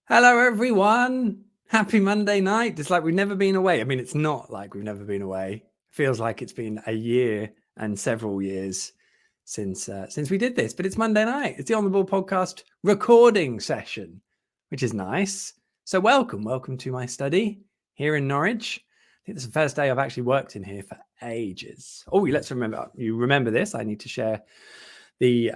Hello, everyone. Happy Monday night. It's like we've never been away. I mean, it's not like we've never been away. It feels like it's been a year and several years since we did this. But it's Monday night. It's the On the Ball podcast recording session, which is nice. So welcome to my study here in Norwich. I think this is the first day I've actually worked in here for ages. Oh, let's remember. You remember this? I need to share the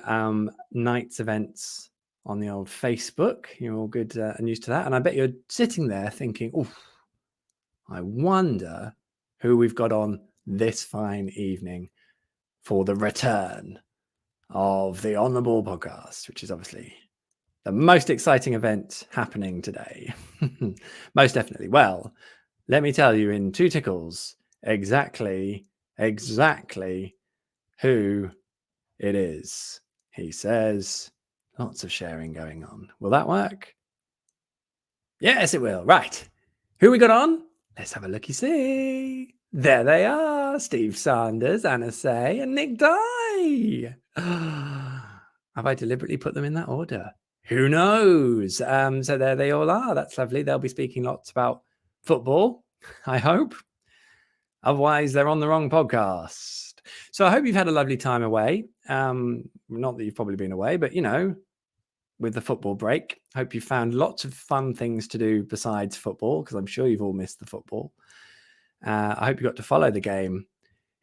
night's events on the old Facebook. You're all good and used to that. And I bet you're sitting there thinking, oh, I wonder who we've got on this fine evening for the return of the On the Ball podcast, which is obviously the most exciting event happening today. Most definitely. Well, let me tell you in 2 tickles exactly who it is. He says, lots of sharing going on. Will that work? Yes, it will. Right. Who we got on? Let's have a looky-see. There they are. Steve Sanders, Anna Say, and Nick Dye. Have I deliberately put them in that order? Who knows? So there they all are. That's lovely. They'll be speaking lots about football, I hope. Otherwise, they're on the wrong podcast. So I hope you've had a lovely time away. Not that you've probably been away, but, with the football break, hope you found lots of fun things to do besides football, because I'm sure you've all missed the football. I hope you got to follow the game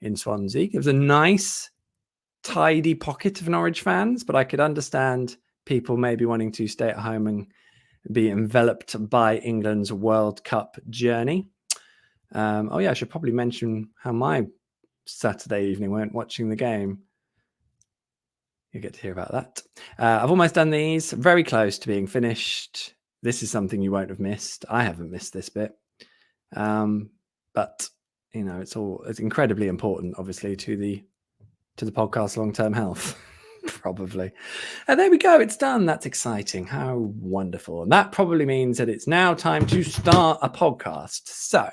in Swansea. It was a nice, tidy pocket of Norwich fans, but I could understand people maybe wanting to stay at home and be enveloped by England's World Cup journey. I should probably mention how my Saturday evening went watching the game. You get to hear about that. I've almost done these, very close to being finished. This is something you won't have missed. I haven't missed this bit. But it's incredibly important, obviously, to the podcast long-term health, probably. And there we go. It's done. That's exciting. How wonderful. And that probably means that it's now time to start a podcast. So,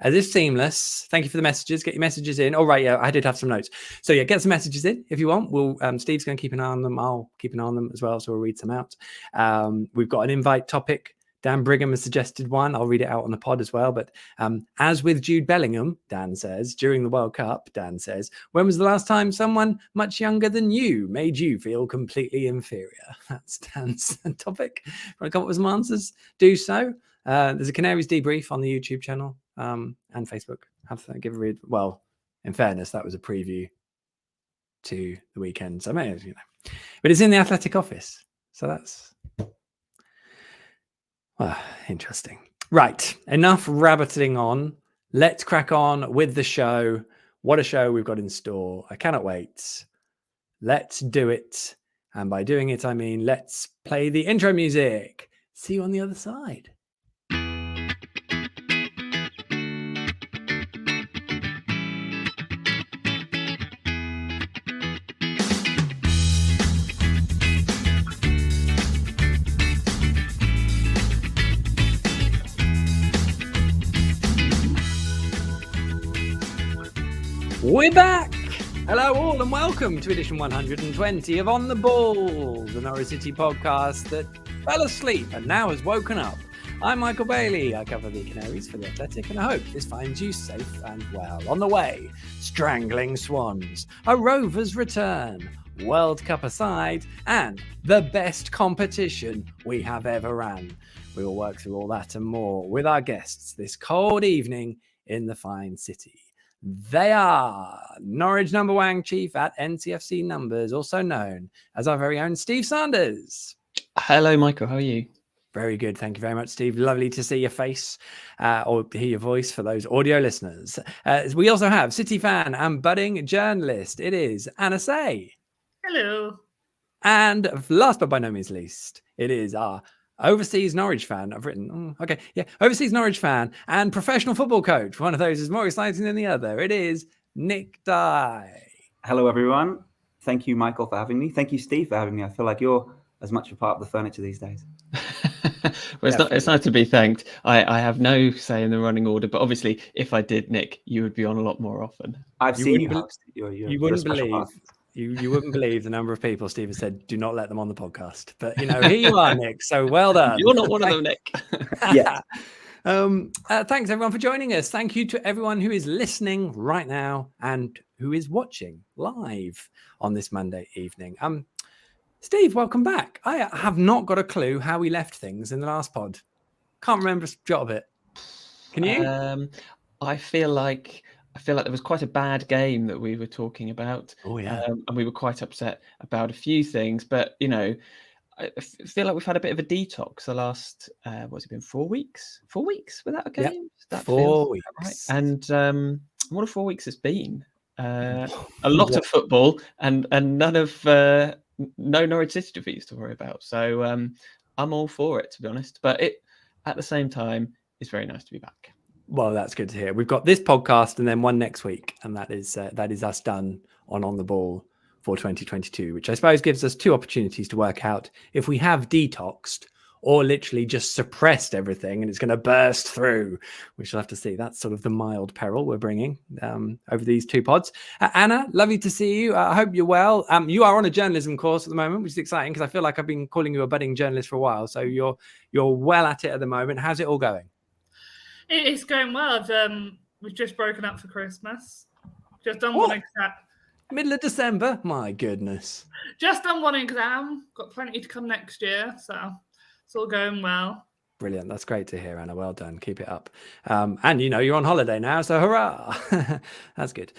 as if seamless. Thank you for the messages. Get your messages in. Oh, right. Yeah, I did have some notes. So, yeah, get some messages in if you want. Steve's going to keep an eye on them. I'll keep an eye on them as well. So we'll read some out. We've got an invite topic. Dan Brigham has suggested one. I'll read it out on the pod as well. But as with Jude Bellingham, Dan says, during the World Cup, Dan says, when was the last time someone much younger than you made you feel completely inferior? That's Dan's topic. Want to come up with some answers? Do so. There's a Canaries debrief on the YouTube channel. And Facebook. Have to give a read. Well, in fairness, that was a preview to the weekend. So maybe, but it's in the Athletic office. So that's interesting. Right. Enough rabbiting on. Let's crack on with the show. What a show we've got in store. I cannot wait. Let's do it. And by doing it, I mean, let's play the intro music. See you on the other side. We're back! Hello all and welcome to edition 120 of On the Ball, the Norwich City podcast that fell asleep and now has woken up. I'm Michael Bailey. I cover the Canaries for the Athletic and I hope this finds you safe and well. On the way, strangling swans, a Rovers return, World Cup aside, and the best competition we have ever ran. We will work through all that and more with our guests this cold evening in the fine city. They are Norwich numberwang chief at NCFC Numbers, also known as our very own Steve Sanders. Hello, Michael. How are you? Very good. Thank you very much, Steve. Lovely to see your face or hear your voice for those audio listeners. We also have City fan and budding journalist. It is Anna Say. Hello. And last but by no means least, it is our overseas Norwich fan. I've written, overseas Norwich fan and professional football coach. One of those is more exciting than the other. It is Nick Dye. Hello, everyone. Thank you, Michael, for having me. Thank you, Steve, for having me. I feel like you're as much a part of the furniture these days. Well, it's nice to be thanked. I have no say in the running order, but obviously, if I did, Nick, you would be on a lot more often. I've seen you host. You wouldn't believe. You wouldn't believe the number of people Steve has said, do not let them on the podcast. But, here you are, Nick. So well done. You're not one of them, Nick. Yes. Thanks, everyone, for joining us. Thank you to everyone who is listening right now and who is watching live on this Monday evening. Steve, welcome back. I have not got a clue how we left things in the last pod. Can't remember a jot of it. Can you? I feel like there was quite a bad game that we were talking about. Oh, yeah. And we were quite upset about a few things, but I feel like we've had a bit of a detox the last what's it been, 4 weeks? 4 weeks without a game? Yep. 4 weeks. Right. And what a 4 weeks it's been. A lot of football and none of no Norwich City defeats to worry about. So I'm all for it, to be honest. But at the same time, it's very nice to be back. Well, that's good to hear. We've got this podcast and then one next week, and that is us done on the ball for 2022, which I suppose gives us two opportunities to work out if we have detoxed or literally just suppressed everything and it's going to burst through. We shall have to see. That's sort of the mild peril we're bringing over these two pods. Anna, lovely to see you. I hope you're well. You are on a journalism course at the moment, which is exciting because I feel like I've been calling you a budding journalist for a while. So you're well at it at the moment. How's it all going? It's going well. We've just broken up for Christmas. Just done one exam. Middle of December? My goodness. Just done one exam. Got plenty to come next year. So it's all going well. Brilliant. That's great to hear, Anna. Well done. Keep it up. And you're on holiday now, so hurrah. That's good.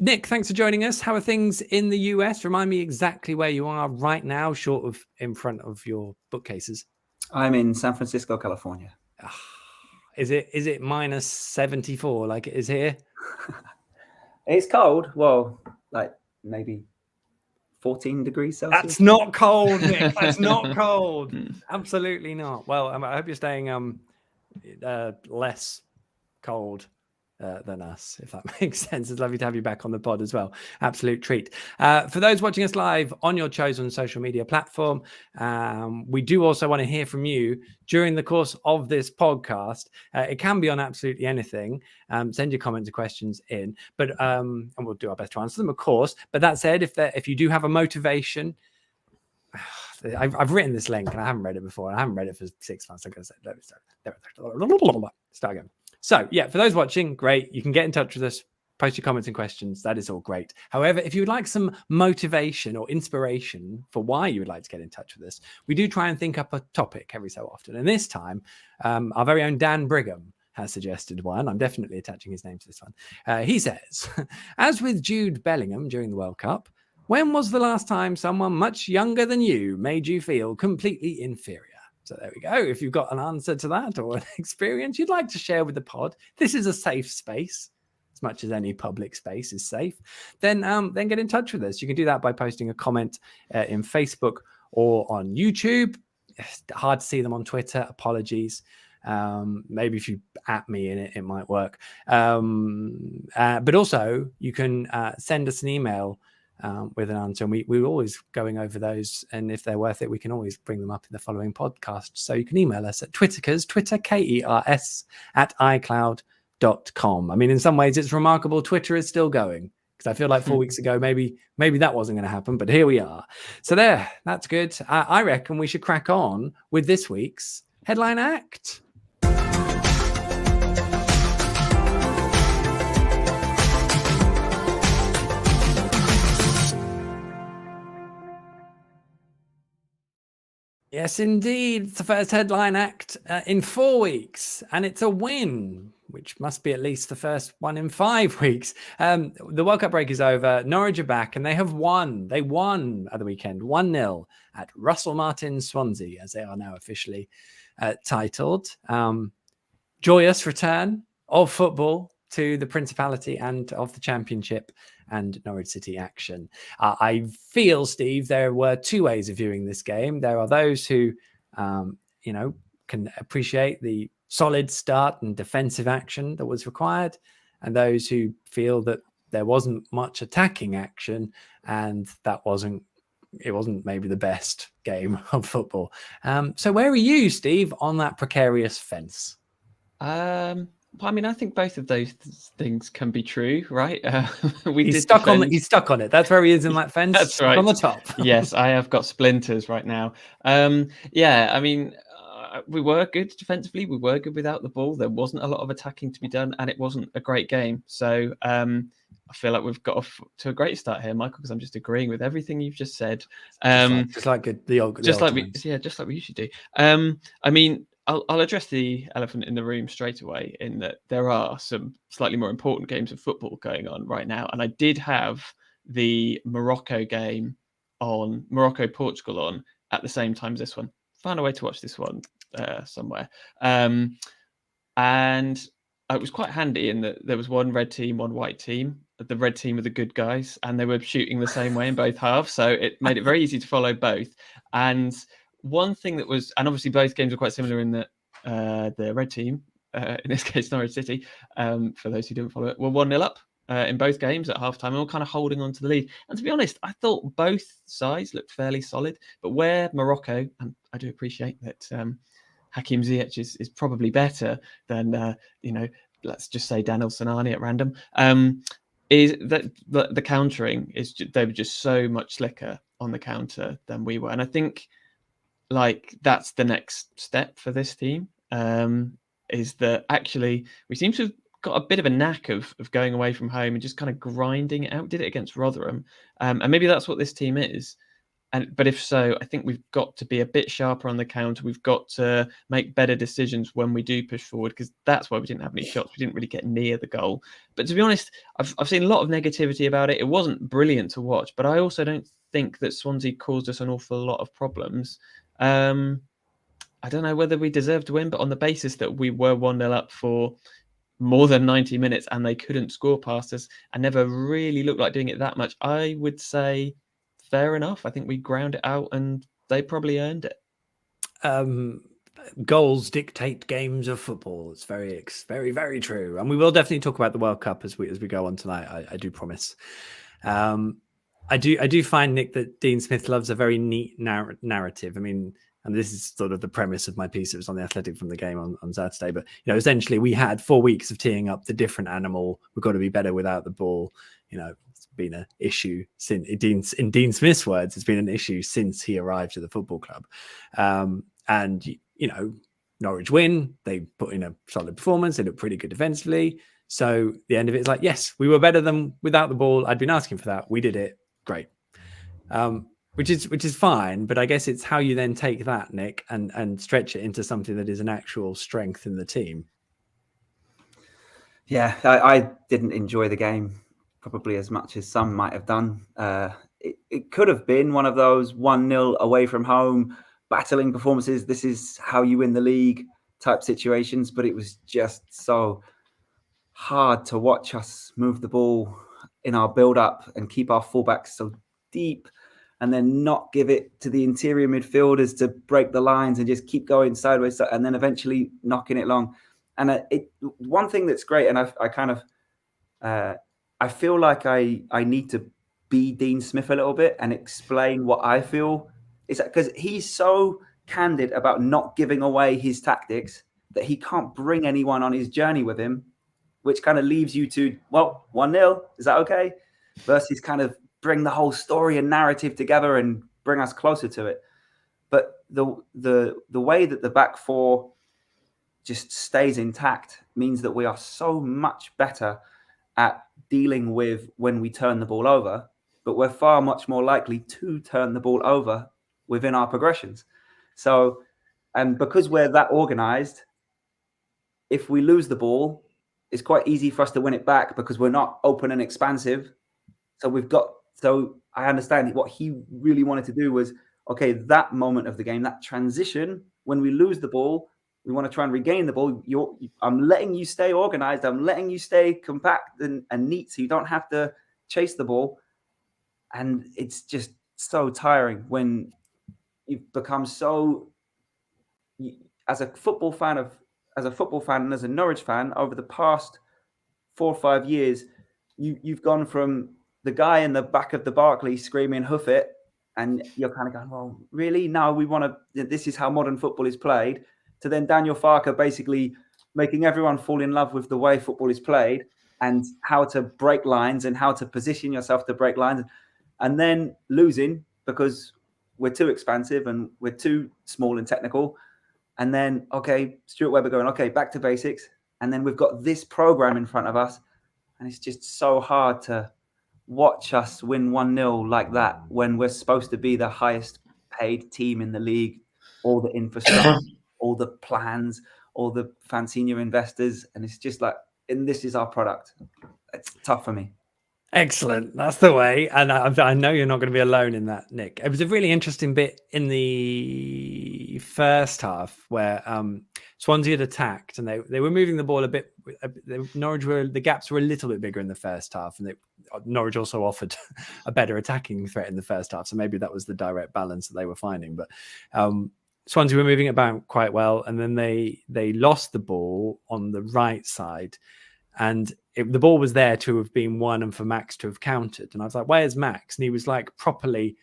Nick, thanks for joining us. How are things in the US? Remind me exactly where you are right now, short of in front of your bookcases. I'm in San Francisco, California. Is it minus 74 like it is here? It's cold. Well, like maybe 14 degrees Celsius. That's not cold, Nick. That's not cold. Absolutely not. Well, I hope you're staying less cold than us, if that makes sense. It's lovely to have you back on the pod as well. Absolute treat. For those watching us live on your chosen social media platform, we do also want to hear from you during the course of this podcast. It can be on absolutely anything. Send your comments and questions in, but and we'll do our best to answer them, of course. But that said, if you do have a motivation, I've written this link and I haven't read it before. I haven't read it for 6 months. I'm going to say, start again. So, yeah, for those watching, great. You can get in touch with us, post your comments and questions. That is all great. However, if you would like some motivation or inspiration for why you would like to get in touch with us, we do try and think up a topic every so often. And this time, our very own Dan Brigham has suggested one. I'm definitely attaching his name to this one. He says, as with Jude Bellingham during the World Cup, when was the last time someone much younger than you made you feel completely inferior? So there we go. If you've got an answer to that or an experience you'd like to share with the pod, this is a safe space, as much as any public space is safe. Then get in touch with us. You can do that by posting a comment in Facebook or on YouTube. It's hard to see them on Twitter. Apologies. Maybe if you at me in it, it might work. But also you can send us an email with an answer, and we're always going over those, and if they're worth it, we can always bring them up in the following podcast. So you can email us at Twitter KERS at iCloud.com. I mean, in some ways it's remarkable Twitter is still going, because I feel like 4 weeks ago maybe that wasn't going to happen, but here we are. So that's good. I reckon we should crack on with this week's headline act. Yes, indeed. It's the first headline act in 4 weeks, and it's a win, which must be at least the first one in 5 weeks. The World Cup break is over. Norwich are back, and they have won. They won at the weekend, 1-0 at Russell Martin Swansea, as they are now officially titled. Joyous return of football to the Principality and of the Championship and Norwich City action. I feel, Steve, there were two ways of viewing this game. There are those who, can appreciate the solid start and defensive action that was required, and those who feel that there wasn't much attacking action and it wasn't maybe the best game of football. So where are you, Steve, on that precarious fence? I mean, I think both of those things can be true, right? He's stuck on it. That's where he is in that fence. That's stuck right. on the top. Yes, I have got splinters right now. Yeah, I mean, we were good defensively. We were good without the ball. There wasn't a lot of attacking to be done, and it wasn't a great game. So I feel like we've got off to a great start here, Michael, because I'm just agreeing with everything you've just said. Just like the old times. Just like we usually do. I mean, I'll address the elephant in the room straight away in that there are some slightly more important games of football going on right now. And I did have the Morocco game on, Morocco-Portugal on at the same time as this one. Found a way to watch this one somewhere. And it was quite handy in that there was one red team, one white team. The red team were the good guys, and they were shooting the same way in both halves. So it made it very easy to follow both. And one thing that was, and obviously both games are quite similar in that the red team, in this case Norwich City, for those who didn't follow it, were 1-0 up in both games at halftime, and all kind of holding on to the lead. And to be honest, I thought both sides looked fairly solid. But where Morocco, and I do appreciate that Hakim Ziyech is probably better than, let's just say Daniel Sanani at random, is that the countering is they were just so much slicker on the counter than we were. And I think that's the next step for this team, is that actually we seem to have got a bit of a knack of going away from home and just kind of grinding it out. Did it against Rotherham, and maybe that's what this team is. But if so, I think we've got to be a bit sharper on the counter. We've got to make better decisions when we do push forward, because that's why we didn't have any shots. We didn't really get near the goal. But to be honest, I've seen a lot of negativity about it. It wasn't brilliant to watch, but I also don't think that Swansea caused us an awful lot of problems. I don't know whether we deserve to win, but on the basis that we were 1-0 up for more than 90 minutes and they couldn't score past us and never really looked like doing it that much, I would say fair enough. I think we ground it out and they probably earned it. Goals dictate games of football. It's very, very, very true. And we will definitely talk about the World Cup as we go on tonight. I do promise. I do find, Nick, that Dean Smith loves a very neat narrative. I mean, and this is sort of the premise of my piece. It was on The Athletic from the game on Saturday. But, essentially we had 4 weeks of teeing up the different animal. We've got to be better without the ball. It's been an issue since, in Dean Smith's words, it's been an issue since he arrived at the football club. And Norwich win. They put in a solid performance. They look pretty good defensively. So the end of it is like, yes, we were better than without the ball. I'd been asking for that. We did it. Great. Which is fine. But I guess it's how you then take that, Nick, and stretch it into something that is an actual strength in the team. Yeah, I didn't enjoy the game probably as much as some might have done. It could have been one of those 1-0 away from home battling performances. This is how you win the league type situations, but it was just so hard to watch us move the ball in our build-up and keep our fullbacks so deep and then not give it to the interior midfielders to break the lines and just keep going sideways and then eventually knocking it long. And one thing that's great, and I feel like I need to be Dean Smith a little bit and explain what I feel, is that because he's so candid about not giving away his tactics that he can't bring anyone on his journey with him, which kind of leaves you to, 1-0, is that okay? Versus kind of bring the whole story and narrative together and bring us closer to it. But the way that the back four just stays intact means that we are so much better at dealing with when we turn the ball over, but we're far much more likely to turn the ball over within our progressions. So, and because we're that organized, if we lose the ball, it's quite easy for us to win it back because we're not open and expansive. So I understand what he really wanted to do was, okay, that moment of the game, that transition, when we lose the ball, we want to try and regain the ball. I'm letting you stay organized. I'm letting you stay compact and neat so you don't have to chase the ball. And it's just so tiring when you've become so, as a football fan and as a Norwich fan over the past 4 or 5 years, you've gone from the guy in the back of the Barclays screaming "hoof it," and you're kind of going, well, really? No, we want to. This is how modern football is played. To then Daniel Farke basically making everyone fall in love with the way football is played and how to break lines and how to position yourself to break lines, and then losing because we're too expansive and we're too small and technical. And then, okay, Stuart Webber going, okay, back to basics. And then we've got this program in front of us. And it's just so hard to watch us win 1-0 like that when we're supposed to be the highest paid team in the league, all the infrastructure, all the plans, all the fancier investors. And it's just like, and this is our product. It's tough for me. Excellent. That's the way. And I know you're not going to be alone in that, Nick. It was a really interesting bit in the first half where Swansea had attacked and they were moving the ball a bit. Norwich the gaps were a little bit bigger in the first half, and Norwich also offered a better attacking threat in the first half. So maybe that was the direct balance that they were finding. But Swansea were moving it about quite well, and then they lost the ball on the right side. And the ball was there to have been won and for Max to have countered. And I was like, where's Max? And he was like properly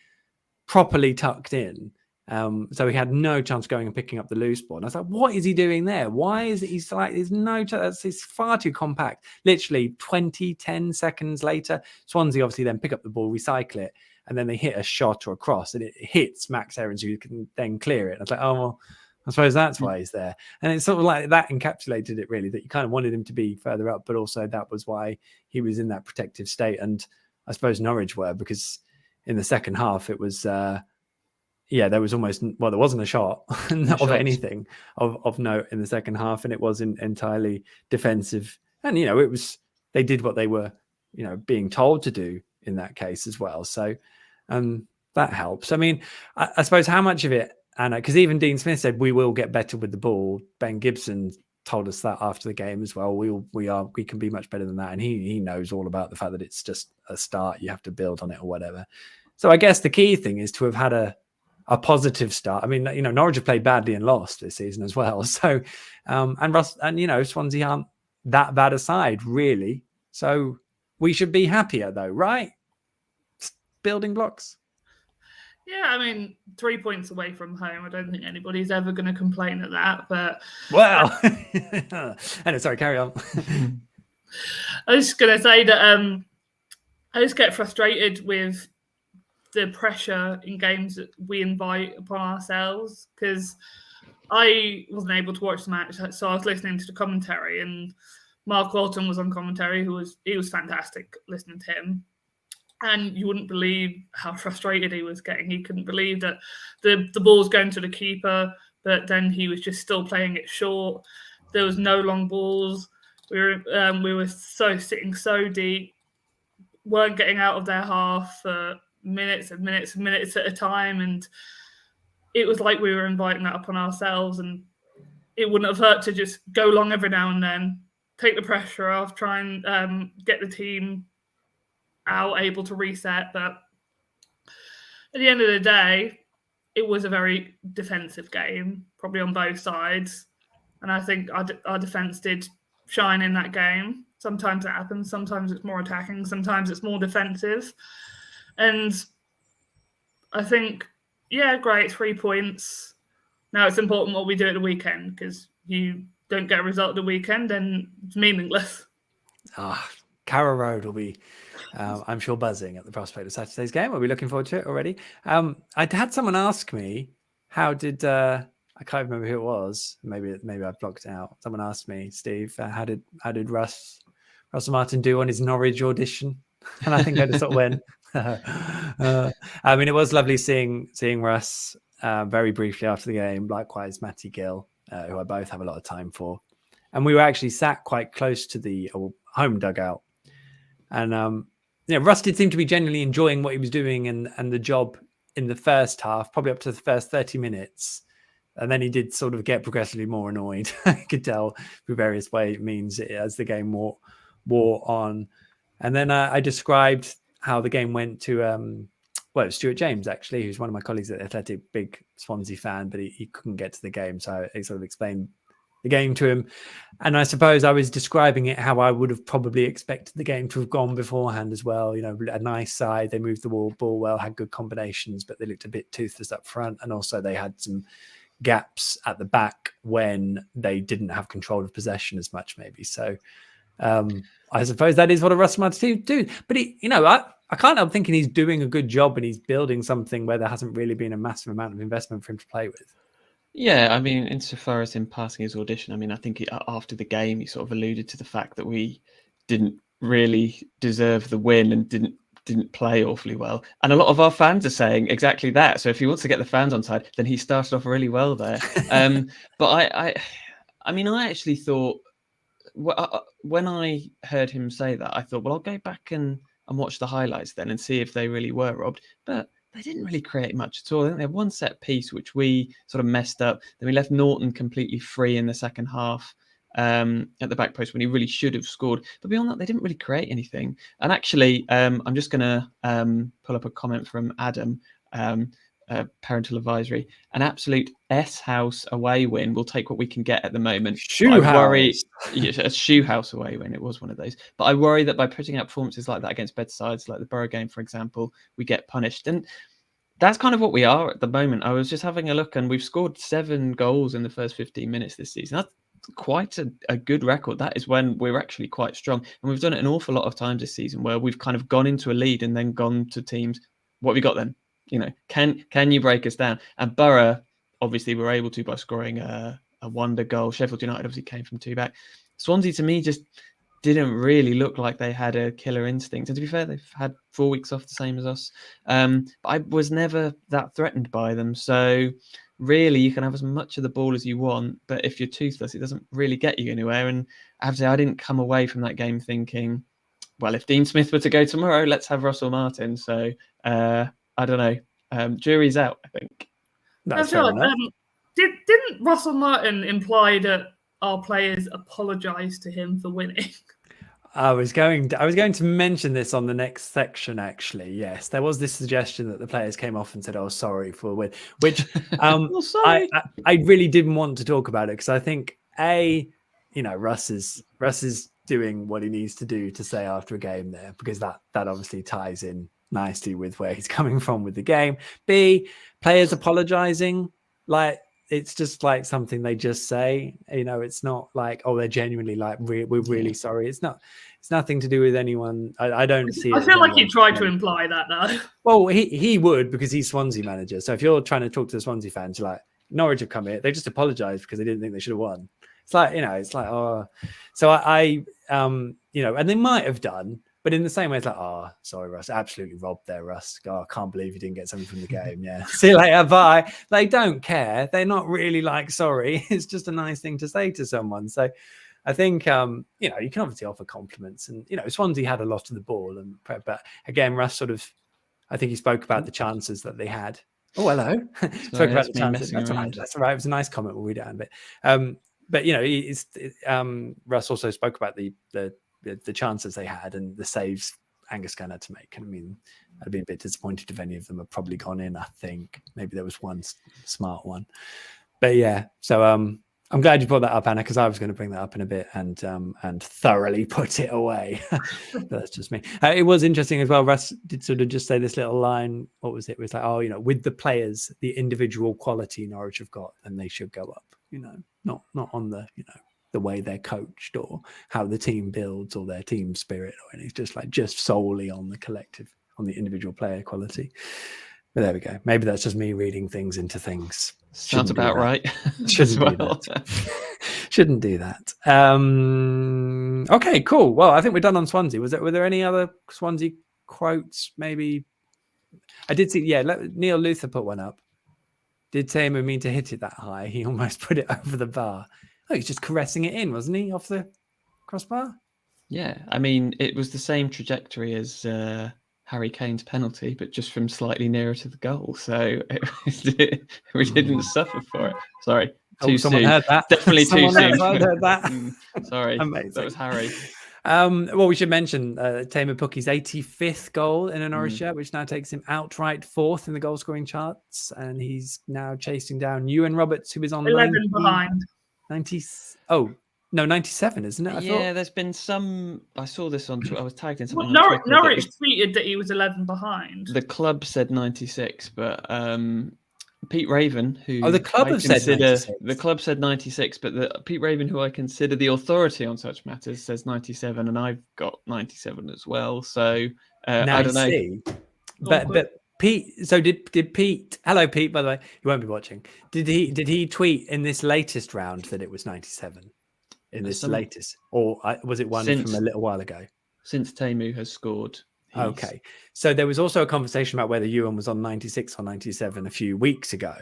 tucked in. So he had no chance going and picking up the loose ball. And I was like, what is he doing there? Why is it? He's like, there's no chance. It's far too compact. Literally 10 seconds later, Swansea obviously then pick up the ball, recycle it. And then they hit a shot or a cross and it hits Max Aarons, who can then clear it. And I was like, oh, well, I suppose that's why he's there. And it's sort of like that encapsulated it really, that you kind of wanted him to be further up, but also that was why he was in that protective state. And I suppose Norwich were, because in the second half, it was, there was almost, well, there wasn't a shot of anything of note in the second half. And it wasn't entirely defensive. And, they did what they were, being told to do in that case as well. So that helps. I mean, I suppose how much of it, and because even Dean Smith said we will get better with the ball. Ben Gibson told us that after the game as well. We can be much better than that, and he knows all about the fact that it's just a start. You have to build on it or whatever. So I guess the key thing is to have had a positive start. I mean, Norwich have played badly and lost this season as well. So Swansea aren't that bad a side really. So we should be happier though, right? Building blocks. Yeah, I mean, 3 points away from home. I don't think anybody's ever going to complain at that. But well, and sorry, carry on. I was just going to say that I just get frustrated with the pressure in games that we invite upon ourselves, because I wasn't able to watch the match, so I was listening to the commentary, and Mark Walton was on commentary. He was fantastic listening to him. And you wouldn't believe how frustrated he was getting. He couldn't believe that the ball's going to the keeper, but then he was just still playing it short. There was no long balls. We were sitting so deep, weren't getting out of their half for minutes and minutes and minutes at a time. And it was like we were inviting that upon ourselves. And it wouldn't have hurt to just go long every now and then, take the pressure off, try and get the team out, able to reset. But at the end of the day, it was a very defensive game, probably on both sides. And I think our defence did shine in that game. Sometimes it happens. Sometimes it's more attacking. Sometimes it's more defensive. And I think, great, 3 points. Now it's important what we do at the weekend, because you don't get a result at the weekend, then it's meaningless. Carrow Road will be, I'm sure, buzzing at the prospect of Saturday's game. We'll be looking forward to it already. I had someone ask me, how did, I can't remember who it was. Maybe I've blocked it out. Someone asked me, Steve, how did Russell Martin do on his Norwich audition? And I think I just sort of went, I mean, it was lovely seeing Russ very briefly after the game. Likewise, Matty Gill, who I both have a lot of time for. And we were actually sat quite close to the home dugout. And Russ did seem to be genuinely enjoying what he was doing and the job in the first half, probably up to the first 30 minutes. And then he did sort of get progressively more annoyed. I could tell through various means as the game wore on. And then I described how the game went to, Stuart James, actually, who's one of my colleagues at Athletic, big Swansea fan, but he couldn't get to the game. So I sort of explained the game to him. And I suppose I was describing it how I would have probably expected the game to have gone beforehand as well. A nice side. They moved the ball well, had good combinations, but they looked a bit toothless up front. And also they had some gaps at the back when they didn't have control of possession as much, maybe. So I suppose that is what a Russell Martin team do. But I can't help thinking he's doing a good job and he's building something where there hasn't really been a massive amount of investment for him to play with. Yeah, I mean, insofar as him passing his audition, I mean, I think after the game, he sort of alluded to the fact that we didn't really deserve the win and didn't play awfully well. And a lot of our fans are saying exactly that. So if he wants to get the fans on side, then he started off really well there. But I mean, I actually thought, when I heard him say that, I thought, well, I'll go back and watch the highlights then and see if they really were robbed. But they didn't really create much at all. I think they had one set piece which we sort of messed up. Then we left Norton completely free in the second half at the back post when he really should have scored. But beyond that, they didn't really create anything. And actually, I'm just going to pull up a comment from Adam, parental advisory. An absolute S-house away win. We'll take what we can get at the moment. Shoe house. A shoe house away win. It was one of those. But I worry that by putting out performances like that against bedsides, like the Borough game, for example, we get punished. And that's kind of what we are at the moment. I was just having a look, and we've scored 7 goals in the first 15 minutes this season. That's quite a good record. That is when we're actually quite strong. And we've done it an awful lot of times this season where we've kind of gone into a lead and then gone to teams. What have we got then? Can you break us down? And Borough, obviously, were able to by scoring a wonder goal. Sheffield United obviously came from 2 back. Swansea, to me, just didn't really look like they had a killer instinct. And to be fair, they've had 4 weeks off, the same as us. But I was never that threatened by them. So really, you can have as much of the ball as you want, but if you're toothless, it doesn't really get you anywhere. And I have to say, I didn't come away from that game thinking, well, if Dean Smith were to go tomorrow, let's have Russell Martin. So I don't know. Jury's out, I think. That's fair enough. Didn't Russell Martin imply that our players apologise to him for winning? I was going to mention this on the next section, actually. Yes, there was this suggestion that the players came off and said, "Oh, sorry for the win," which sorry. I really didn't want to talk about it because I think Russ is doing what he needs to do to say after a game there, because that obviously ties in nicely with where he's coming from with the game. B, players apologizing, like it's just like something they just say, it's not like, oh, they're genuinely like, we're really sorry. It's nothing to do with anyone. I don't see it. I feel like he tried to imply that though. Well, he would, because he's Swansea manager. So if you're trying to talk to the Swansea fans, you're like, Norwich have come here, they just apologized because they didn't think they should have won. It's like, it's like, oh, so I and they might have done, but in the same way, it's like, oh, sorry, Russ, absolutely robbed there, Russ. Oh, I can't believe you didn't get something from the game. Yeah, see you later, bye. They don't care. They're not really like, sorry. It's just a nice thing to say to someone. So I think, you can obviously offer compliments, and, Swansea had a lot of the ball, but again, Russ I think he spoke about the chances that they had. Oh, hello. Spoke about the chances. That's all right. That's all right. It was a nice comment. We'll read it out a bit. But Russ also spoke about the chances they had and the saves Angus Gunn had to make. And I mean, I'd be a bit disappointed if any of them had probably gone in. I think maybe there was one smart one. But yeah, so I'm glad you brought that up, Anna, because I was going to bring that up in a bit and thoroughly put it away. That's just me. It was interesting as well. Russ did sort of just say this little line. What was it? It was like, oh, with the players, the individual quality Norwich have got, then they should go up. Not on the the way they're coached or how the team builds or their team spirit or anything. It's just solely on the collective, on the individual player quality. But there we go. Maybe that's just me reading things into things. Sounds about right. Shouldn't do that. Shouldn't do that. Okay, cool. Well, I think we're done on Swansea. Were there any other Swansea quotes? Maybe I did see. Yeah, Neil Luther put one up. Did Tamer mean to hit it that high? He almost put it over the bar. Oh, he's just caressing it in, wasn't he, off the crossbar? Yeah, I mean, it was the same trajectory as Harry Kane's penalty, but just from slightly nearer to the goal. So we didn't suffer for it. Sorry, too soon. Heard that. Definitely too soon. Heard that. Sorry, amazing. That was Harry. Well, we should mention Tamer Pukki's 85th goal in a Norwich shirt, which now takes him outright 4th in the goal-scoring charts, and he's now chasing down Ewan Roberts, who is on 11 behind. 97, isn't it? Yeah, there's been some. I saw this on Twitter. I was tagged in something. Well, Norwich tweeted that he was 11 behind. The club said 96, but Pete Raven, who Oh, the club I have said consider 96. the club said 96, but the Pete Raven, who I consider the authority on such matters, says 97, and I've got 97 as well. So Now I you don't know. see, Awkward. but Pete. So did Pete? Hello, Pete. By the way, you won't be watching. Did he tweet in this latest round that it was 97? In this latest, or was it one from a little while ago? Since Teemu has scored. Okay, so there was also a conversation about whether Ewan was on 96 or 97 a few weeks ago,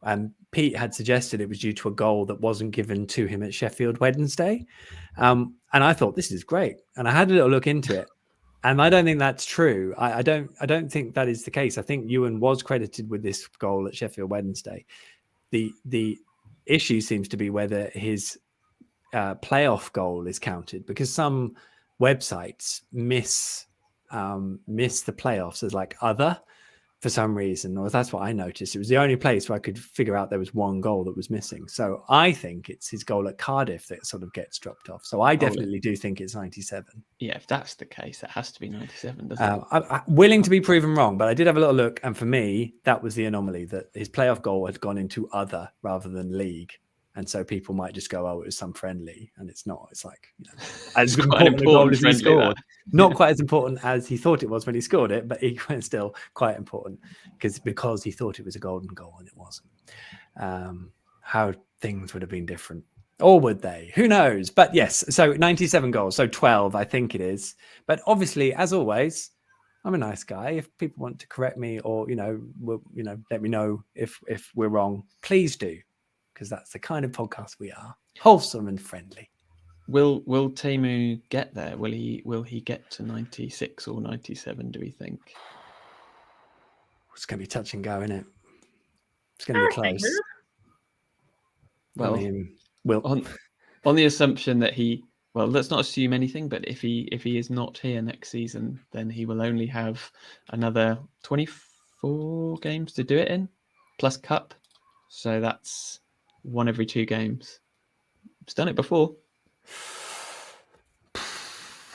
and Pete had suggested it was due to a goal that wasn't given to him at Sheffield Wednesday, and I thought this is great, and I had a little look into it, and I don't think that's true. I don't think that is the case. I think Ewan was credited with this goal at Sheffield Wednesday. The issue seems to be whether his playoff goal is counted, because some websites miss the playoffs as like other for some reason, or that's what I noticed. It was the only place where I could figure out there was one goal that was missing. So I think it's his goal at Cardiff that sort of gets dropped off. So I definitely do think it's 97. Yeah, if that's the case, it has to be 97, doesn't it? I'm willing to be proven wrong, but I did have a little look, and for me, that was the anomaly, that his playoff goal had gone into other rather than league. And so people might just go, "Oh, it was some friendly," and it's not. It's like, as important a goal as he scored. Not quite as important as he thought it was when he scored it, but equally still quite important because he thought it was a golden goal and it wasn't. How things would have been different, or would they? Who knows? But yes, so 97 goals, so 12, I think it is. But obviously, as always, I'm a nice guy. If people want to correct me or let me know if we're wrong, please do. Because that's the kind of podcast we are, wholesome and friendly. Will Teemu get there? Will he get to 96 or 97? Do we think? It's going to be touch and go, isn't it? It's going to be close. Well, I mean, on the assumption that let's not assume anything. But if he is not here next season, then he will only have another 24 games to do it in, plus cup. So that's one every 2 games. He's done it before.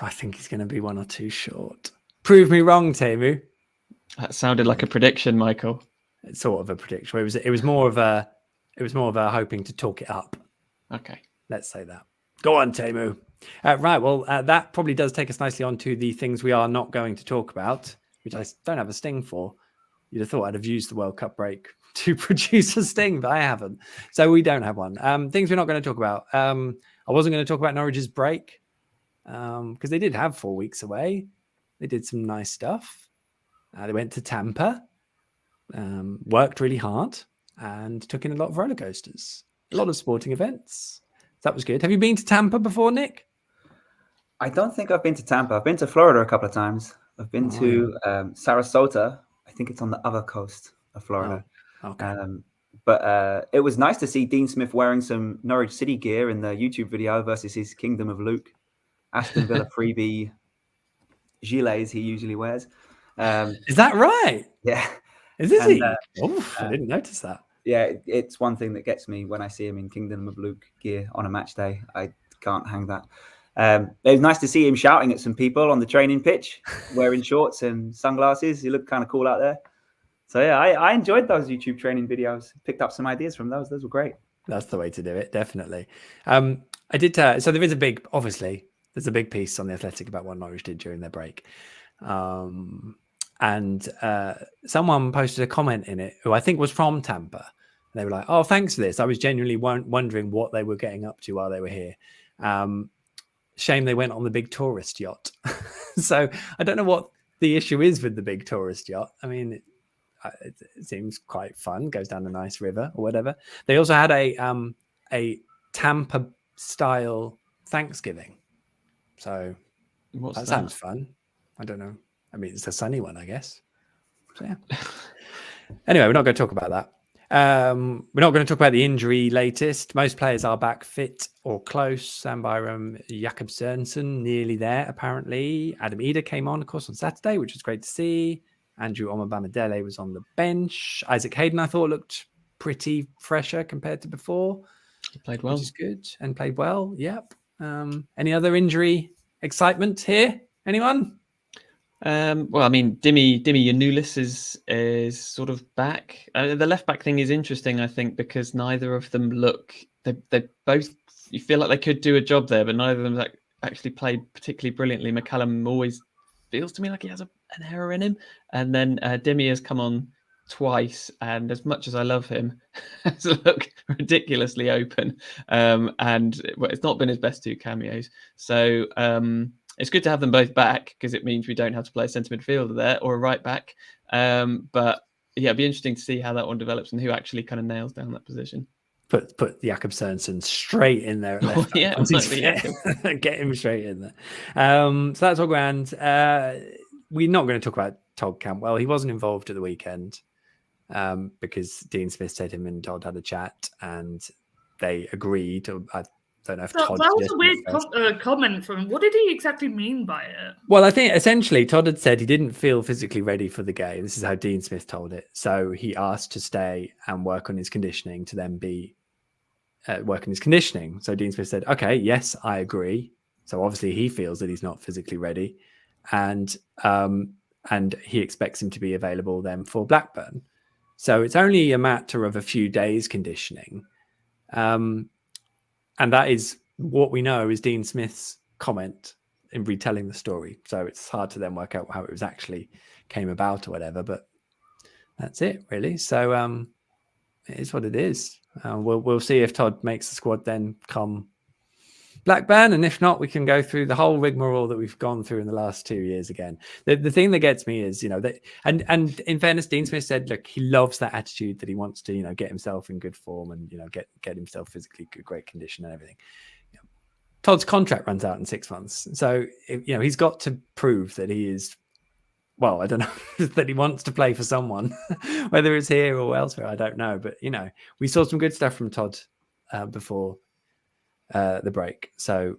I think he's going to be 1 or 2 short. Prove me wrong, Teemu. That sounded like a prediction, Michael. It's sort of a prediction. It was more of a hoping to talk it up. Okay, let's say that. Go on, Teemu. Right. Well, that probably does take us nicely on to the things we are not going to talk about, which I don't have a sting for. You'd have thought I'd have used the World Cup break to produce a sting, but I haven't. So we don't have one. Things we're not going to talk about. I wasn't going to talk about Norwich's break because they did have 4 weeks away. They did some nice stuff. They went to Tampa, worked really hard, and took in a lot of roller coasters. A lot of sporting events. That was good. Have you been to Tampa before, Nick? I don't think I've been to Tampa. I've been to Florida a couple of times. I've been to Sarasota. I think it's on the other coast of Florida. Oh, okay. But it was nice to see Dean Smith wearing some Norwich City gear in the YouTube video versus his Kingdom of Luke Aston Villa freebie gilets he usually wears. Is that right? Yeah. Is he? I didn't notice that. Yeah, it's one thing that gets me when I see him in Kingdom of Luke gear on a match day. I can't hang that. It was nice to see him shouting at some people on the training pitch, wearing shorts and sunglasses. He looked kind of cool out there. So yeah, I enjoyed those YouTube training videos. Picked up some ideas from those. Those were great. That's the way to do it, definitely. I did. So there is there's a big piece on The Athletic about what Norwich did during their break. And someone posted a comment in it who I think was from Tampa. They were like, "Oh, thanks for this. I was genuinely wondering what they were getting up to while they were here. Shame they went on the big tourist yacht." So I don't know what the issue is with the big tourist yacht. I mean, it seems quite fun. Goes down a nice river or whatever. They also had a Tampa style Thanksgiving. So that sounds fun. I don't know. I mean, it's a sunny one, I guess. So, yeah. Anyway, we're not going to talk about that. We're not going to talk about the injury latest. Most players are back fit or close. Sam Byram, Jakob Sørensen, nearly there, apparently. Adam Eder came on, of course, on Saturday, which was great to see. Andrew Omobamadele was on the bench. Isaac Hayden, I thought, looked pretty fresher compared to before. He played well. Which is good. And played well, yep. Any other injury excitement here? Anyone? Well, I mean, Dimi Yanulis is sort of back. The left back thing is interesting, I think, because neither of them look. They both. You feel like they could do a job there, but neither of them actually played particularly brilliantly. McCallum always feels to me like he has an error in him, and then Dimi has come on twice, and as much as I love him, has looked ridiculously open, and it's not been his best two cameos. So it's good to have them both back because it means we don't have to play a centre midfielder there or a right back. But yeah, it'd be interesting to see how that one develops and who actually kind of nails down that position. Put Jakob Sørensen straight in there at left back. Yeah, once he's fit. Get him straight in there. So that's all grand. We're not going to talk about Todd Cantwell. He wasn't involved at the weekend because Dean Smith said him and Todd had a chat and they agreed. I don't know if Todd. That was a weird comment from him. What did he exactly mean by it? Well, I think essentially Todd had said he didn't feel physically ready for the game. This is how Dean Smith told it. So he asked to stay and work on his conditioning to then be work on his conditioning. So Dean Smith said, okay, yes, I agree. So obviously he feels that he's not physically ready and he expects him to be available then for Blackburn. So it's only a matter of a few days conditioning. And that is what we know is Dean Smith's comment in retelling the story. So it's hard to then work out how it was actually came about or whatever, but that's it really. So it is what it is. We'll see if Todd makes the squad then come Blackburn, and if not, we can go through the whole rigmarole that we've gone through in the last 2 years again. The thing that gets me is, that, and in fairness, Dean Smith said, look, he loves that attitude that he wants to, get himself in good form and get himself physically great condition and everything. Todd's contract runs out in 6 months, so he's got to prove that he is. Well, I don't know that he wants to play for someone, whether it's here or elsewhere. I don't know, but we saw some good stuff from Todd before the break. So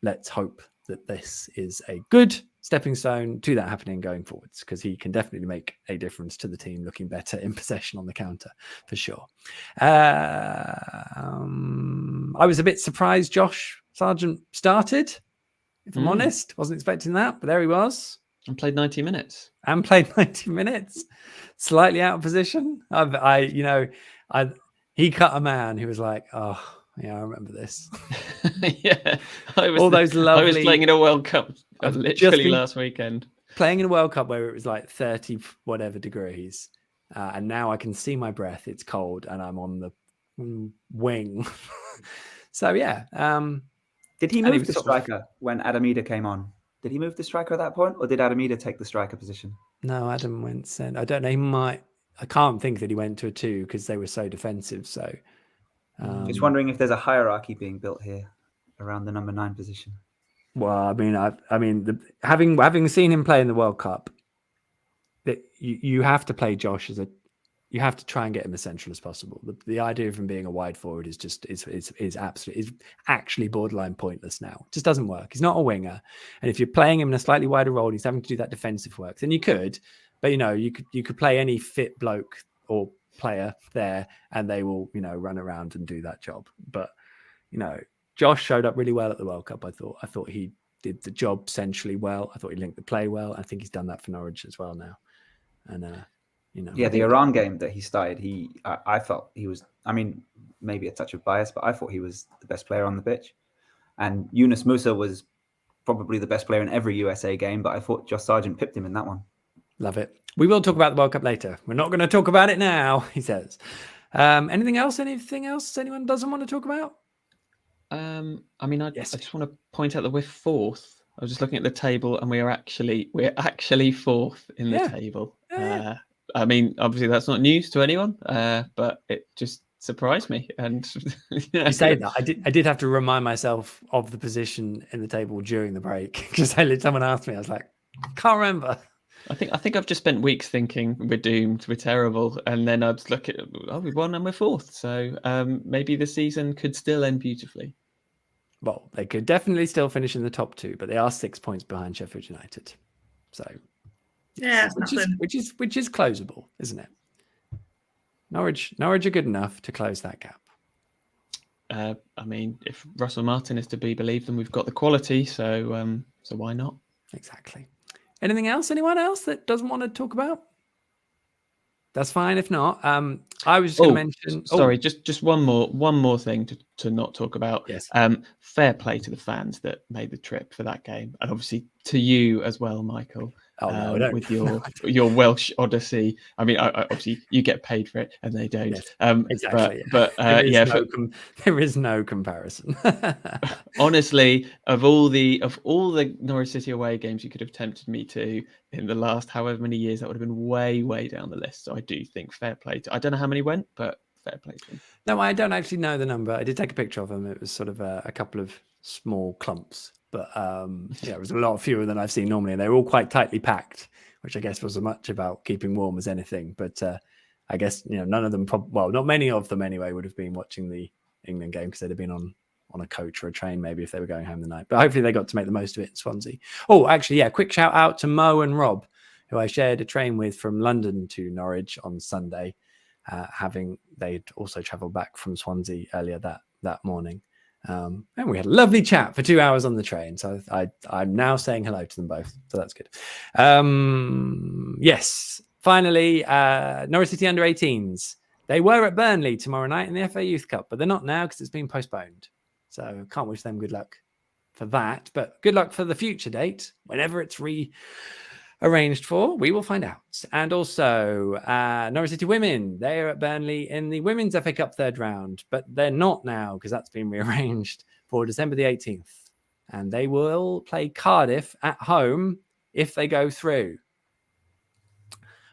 let's hope that this is a good stepping stone to that happening going forwards, because he can definitely make a difference to the team looking better in possession on the counter for sure. I was a bit surprised Josh Sargent started, if I'm honest. Wasn't expecting that, but there he was. And played 90 minutes. Slightly out of position. He cut a man who was like, oh, yeah, I remember this. Yeah. I was playing in a World Cup literally last weekend. Playing in a World Cup where it was like 30 whatever degrees. And now I can see my breath. It's cold and I'm on the wing. So, yeah. Did he move the striker when Adamida came on? Did he move the striker at that point, or did Adamida take the striker position? No, Adam went sent. I don't know. He might. I can't think that he went to a 2 because they were so defensive. So, just wondering if there's a hierarchy being built here around the number 9 position. Well, having seen him play in the World Cup, that you have to play Josh you have to try and get him as central as possible. The idea of him being a wide forward is actually borderline pointless now. It just doesn't work. He's not a winger. And if you're playing him in a slightly wider role, he's having to do that defensive work. Then you could, but you could play any fit bloke or player there and they will, run around and do that job. But, Josh showed up really well at the World Cup. I thought he did the job centrally well. I thought he linked the play well. I think he's done that for Norwich as well now. And, the Iran game that he started, I felt he was, maybe a touch of bias, but I thought he was the best player on the pitch. And Yunus Musa was probably the best player in every USA game, but I thought Josh Sargent pipped him in that one. Love it. We will talk about the World Cup later. We're not going to talk about it now, he says. Anything else anyone doesn't want to talk about? I just want to point out that we're 4th. I was just looking at the table and we're actually 4th in the table. Yeah. Obviously that's not news to anyone, but it just surprised me. And you say that I did have to remind myself of the position in the table during the break because someone asked me. I was like, can't remember. I think I've just spent weeks thinking we're doomed, we're terrible, and then I'd look at we won and we're 4th. So maybe the season could still end beautifully. Well, they could definitely still finish in the top 2, but they are 6 points behind Sheffield United. So. Yeah, which is closable, isn't it? Norwich are good enough to close that gap. If Russell Martin is to be believed, then we've got the quality, so why not? Exactly. Anything else? Anyone else that doesn't want to talk about? That's fine if not. I was just going to mention. Sorry, just one more thing to not talk about. Yes. Fair play to the fans that made the trip for that game, and obviously to you as well, Michael. Oh no, I don't. With your Welsh Odyssey. I mean, obviously you get paid for it, and they don't. Yes, exactly. But there is no comparison. Honestly, of all the Norwich City away games you could have tempted me to in the last however many years, that would have been way down the list. So I do think fair play to. I don't know how many went, but fair play to them. No, I don't actually know the number. I did take a picture of them. It was sort of a couple of small clumps, but it was a lot fewer than I've seen normally, and they were all quite tightly packed, which I guess was as much about keeping warm as anything. But I guess none of them, not many of them anyway, would have been watching the England game because they'd have been on a coach or a train maybe if they were going home the night. But hopefully they got to make the most of it in Swansea. Oh, actually, yeah, quick shout out to Mo and Rob, who I shared a train with from London to Norwich on Sunday. They'd also travelled back from Swansea earlier that morning, and we had a lovely chat for 2 hours on the train. So I'm now saying hello to them both, so that's good. Yes, finally, Norwich City under-18s. They were at Burnley tomorrow night in the FA Youth Cup, but they're not now because it's been postponed. So can't wish them good luck for that, but good luck for the future date whenever it's arranged for. We will find out. And also Norwich City women, they are at Burnley in the Women's FA Cup third round, but they're not now because that's been rearranged for December the 18th, and they will play Cardiff at home if they go through.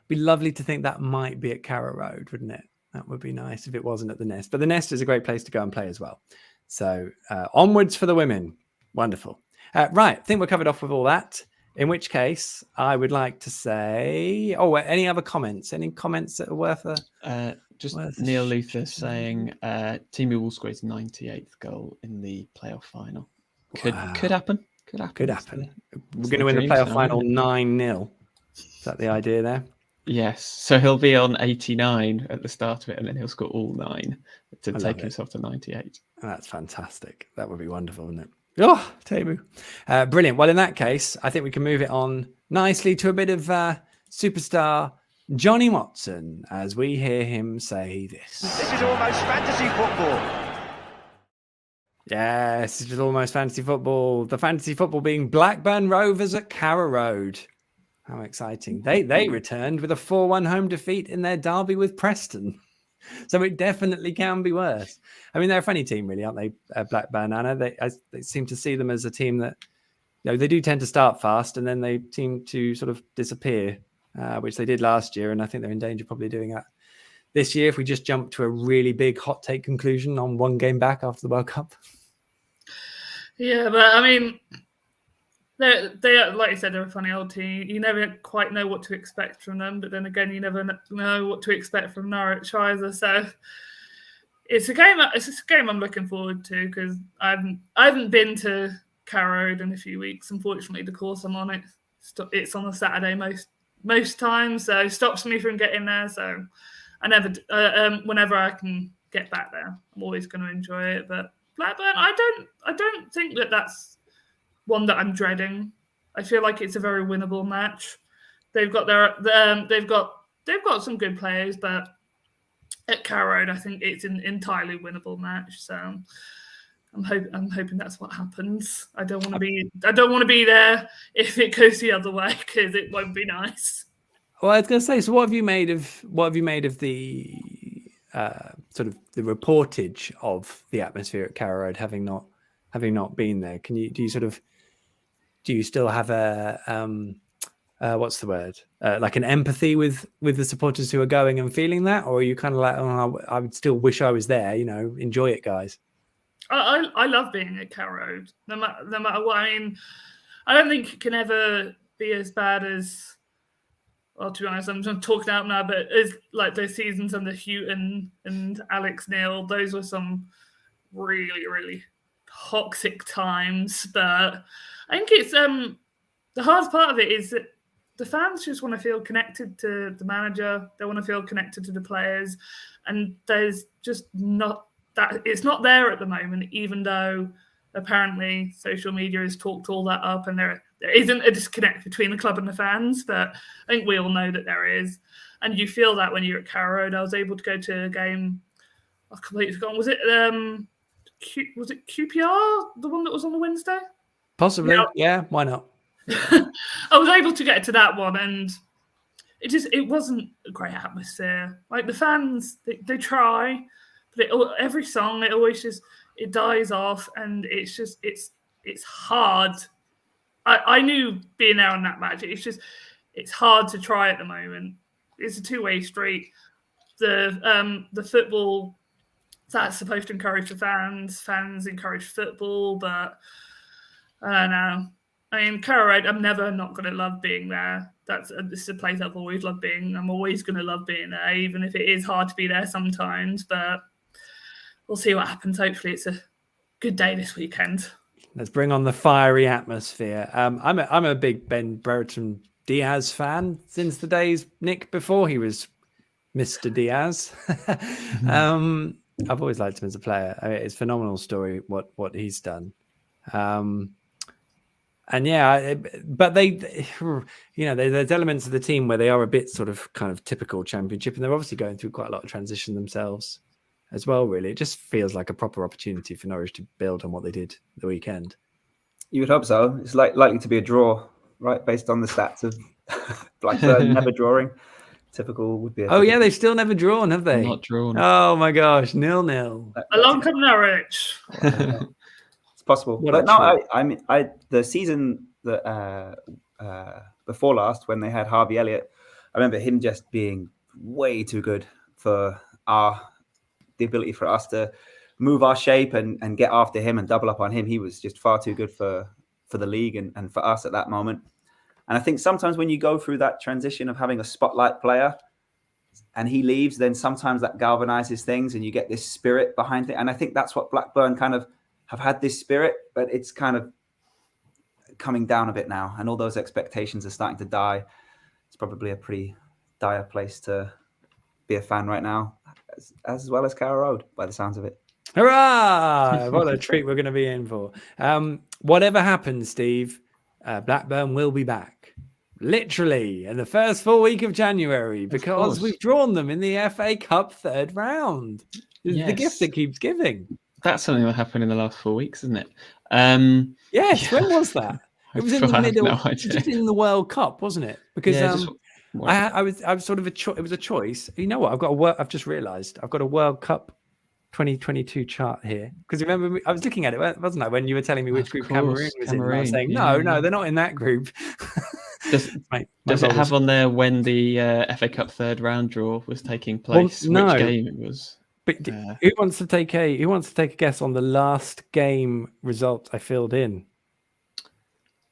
Be lovely to think that might be at Carrow Road, wouldn't it? That would be nice if it wasn't at the Nest, but the Nest is a great place to go and play as well. So onwards for the women. Wonderful. Right, I think we're covered off with all that. In which case, I would like to say, any other comments? Any comments that are worth Neil Luther saying Timu will score his 98th goal in the playoff final. Could happen. Could happen. We're going to win the playoff final 9-0. Is that the idea there? Yes. So he'll be on 89 at the start of it, and then he'll score all 9 to take himself to 98. That's fantastic. That would be wonderful, wouldn't it? Oh, Teemu. Brilliant. Well, in that case, I think we can move it on nicely to a bit of superstar Johnny Watson as we hear him say this. This is almost fantasy football. Yes, it is almost fantasy football. The fantasy football being Blackburn Rovers at Carrow Road. How exciting. They returned with a 4-1 home defeat in their derby with Preston. So it definitely can be worse. I mean, they're a funny team, really, aren't they? Blackburn, Anna. They seem to see them as a team that, they do tend to start fast and then they seem to sort of disappear, which they did last year. And I think they're in danger of probably doing that this year if we just jump to a really big hot take conclusion on one game back after the World Cup. Yeah, but I mean, they are, like you said, they're a funny old team. You never quite know what to expect from them, but then again, you never know what to expect from Norwich either. So it's a game I'm looking forward to because I haven't been to Carrow Road in a few weeks. Unfortunately, the course I'm on it's on a Saturday most times, so it stops me from getting there. So whenever I can get back there, I'm always going to enjoy it. But Blackburn, I don't think that's one that I'm dreading. I feel like it's a very winnable match. They've got they've got some good players, but at Carrow Road, I think it's an entirely winnable match. So I'm hoping that's what happens. I don't want to be there if it goes the other way because it won't be nice. Well, I was going to say, so what have you made of the sort of the reportage of the atmosphere at Carrow Road, having not been there? Do you still have a what's the word? Like an empathy with the supporters who are going and feeling that, or are you kind of like, I would still wish I was there? Enjoy it, guys. I love being at Carrow Road, no matter what. I mean, I don't think it can ever be as bad as. Well, to be honest, I'm talking out now, but it's like those seasons under Houghton and Alex Neil, those were some really, really toxic times. But I think it's the hardest part of it is that the fans just want to feel connected to the manager. They want to feel connected to the players, and there's just not that. It's not there at the moment, even though apparently social media has talked all that up, and there isn't a disconnect between the club and the fans, but I think we all know that there is. And you feel that when you're at Carrow Road. I was able to go to a game, I've completely forgotten, was it QPR, the one that was on the Wednesday? Possibly, yeah, why not? I was able to get to that one, and it wasn't a great atmosphere. Like, the fans, they try, but every song, it always just, it dies off, and it's hard. I knew being there on that match, it's hard to try at the moment. It's a two-way street. The football, that's supposed to encourage the fans encourage football, but I don't know. I mean, Carrow Road, I'm never not going to love being there. This is a place I've always loved being. I'm always going to love being there, even if it is hard to be there sometimes. But we'll see what happens. Hopefully, it's a good day this weekend. Let's bring on the fiery atmosphere. I'm a big Ben Brereton Diaz fan since the days, Nick, before he was Mr. Diaz. I've always liked him as a player. I mean, it's a phenomenal story what he's done. And yeah, but there's elements of the team where they are a bit sort of kind of typical Championship, and they're obviously going through quite a lot of transition themselves as well, really. It just feels like a proper opportunity for Norwich to build on what they did the weekend. You would hope so. It's likely to be a draw, right? Based on the stats of Blackburn never drawing. Typical would be. Yeah, they've still never drawn, have they? Not drawn. Oh my gosh, 0-0. Along come Norwich. It's possible. But no, I mean, the season that before last, when they had Harvey Elliott, I remember him just being way too good for the ability for us to move our shape and get after him and double up on him. He was just far too good for the league and for us at that moment. And I think sometimes when you go through that transition of having a spotlight player and he leaves, then sometimes that galvanizes things and you get this spirit behind it. And I think that's what Blackburn kind of have had, this spirit, but it's kind of coming down a bit now. And all those expectations are starting to die. It's probably a pretty dire place to be a fan right now, as well as Carrow Road, by the sounds of it. Hurrah! What a treat we're going to be in for. Whatever happens, Steve, Blackburn will be back. Literally in the first full week of January, because we've drawn them in the FA Cup third round. It's the gift that keeps giving. That's something that happened in the last 4 weeks, isn't it? Yes, when was that? It was in the middle, just in the World Cup, wasn't it? Because I was sort of it was a choice. You know what? I've just realised I've got a World Cup 2022 chart here, because remember I was looking at it, wasn't I, when you were telling me which group Cameroon was in? I was saying no, they're not in that group. Does it have on there when the FA Cup third round draw was taking place? Well, no. Which game it was? But who wants to take a guess on the last game result I filled in?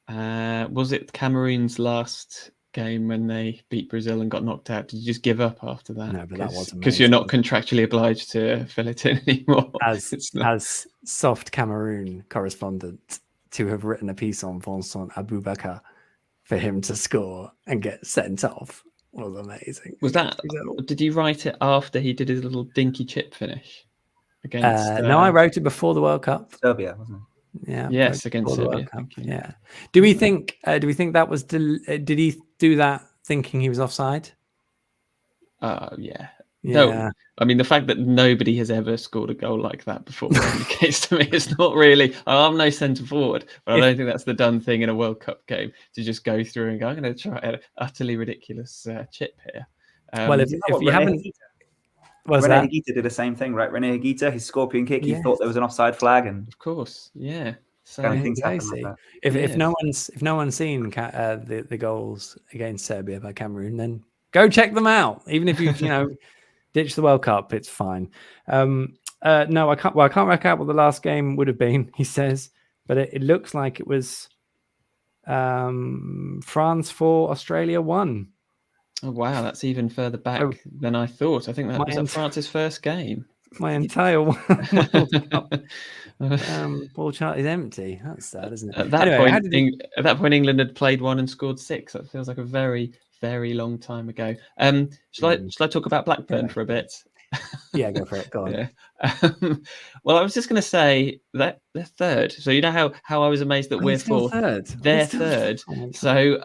Was it Cameroon's last game when they beat Brazil and got knocked out? Did you just give up after that? No, but that wasn't, because you're not contractually obliged to fill it in anymore. As soft Cameroon correspondent, to have written a piece on Vincent Aboubakar for him to score and get sent off was amazing. Was that? Did you write it after he did his little dinky chip finish against? No, I wrote it before the World Cup. Serbia, wasn't it? Yeah. Yes, against Serbia. Yeah. Do we think that was? Did he do that thinking he was offside? Yeah. No, I mean, the fact that nobody has ever scored a goal like that before indicates to me it's not really. I'm no centre forward, but I don't think that's the done thing in a World Cup game, to just go through and go, I'm going to try an utterly ridiculous chip here. Well, if you haven't. René Higuita did the same thing, right? René Higuita, his scorpion kick, he thought there was an offside flag, and of course, yeah. So kind of things happen like that. If no one's seen the goals against Serbia by Cameroon, then go check them out. Even if you ditch the World Cup, it's fine. No, I can't work out what the last game would have been, he says, but it looks like it was France 4, Australia 1. Oh wow, that's even further back than I thought. I think that was France's first game. My entire World Cup ball chart is empty. That's sad, isn't it? At that point, England had played 1 and scored 6. That feels like a very, very long time ago. Shall I talk about Blackburn for a bit? Yeah, go for it. Go on. Yeah. Well, I was just going to say that they're third. So you know how I was amazed that Are we're they still fourth. third? They're third. So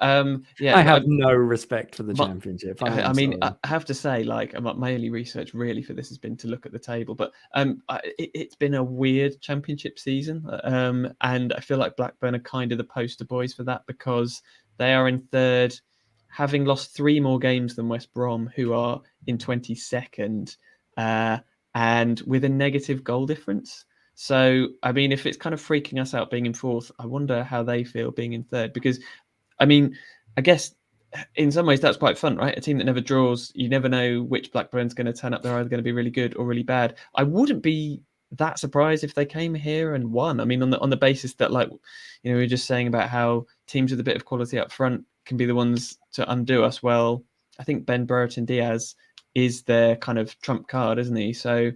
yeah, I have no respect for the but- championship. I mean, sorry. I have to say, like, my only research really for this has been to look at the table, but it's been a weird championship season, and I feel like Blackburn are kind of the poster boys for that because they are in third, having lost 3 more games than West Brom, who are in 22nd, and with a negative goal difference. So, I mean, if it's kind of freaking us out being in fourth, I wonder how they feel being in third because, I mean, I guess in some ways that's quite fun, right? A team that never draws, you never know which Blackburn's going to turn up. They're either going to be really good or really bad. I wouldn't be that surprised if they came here and won. I mean, on the basis that, like, you know, we were just saying about how teams with a bit of quality up front can be the ones to undo us. Well, I think Ben Brereton Diaz is their kind of trump card, isn't he? So,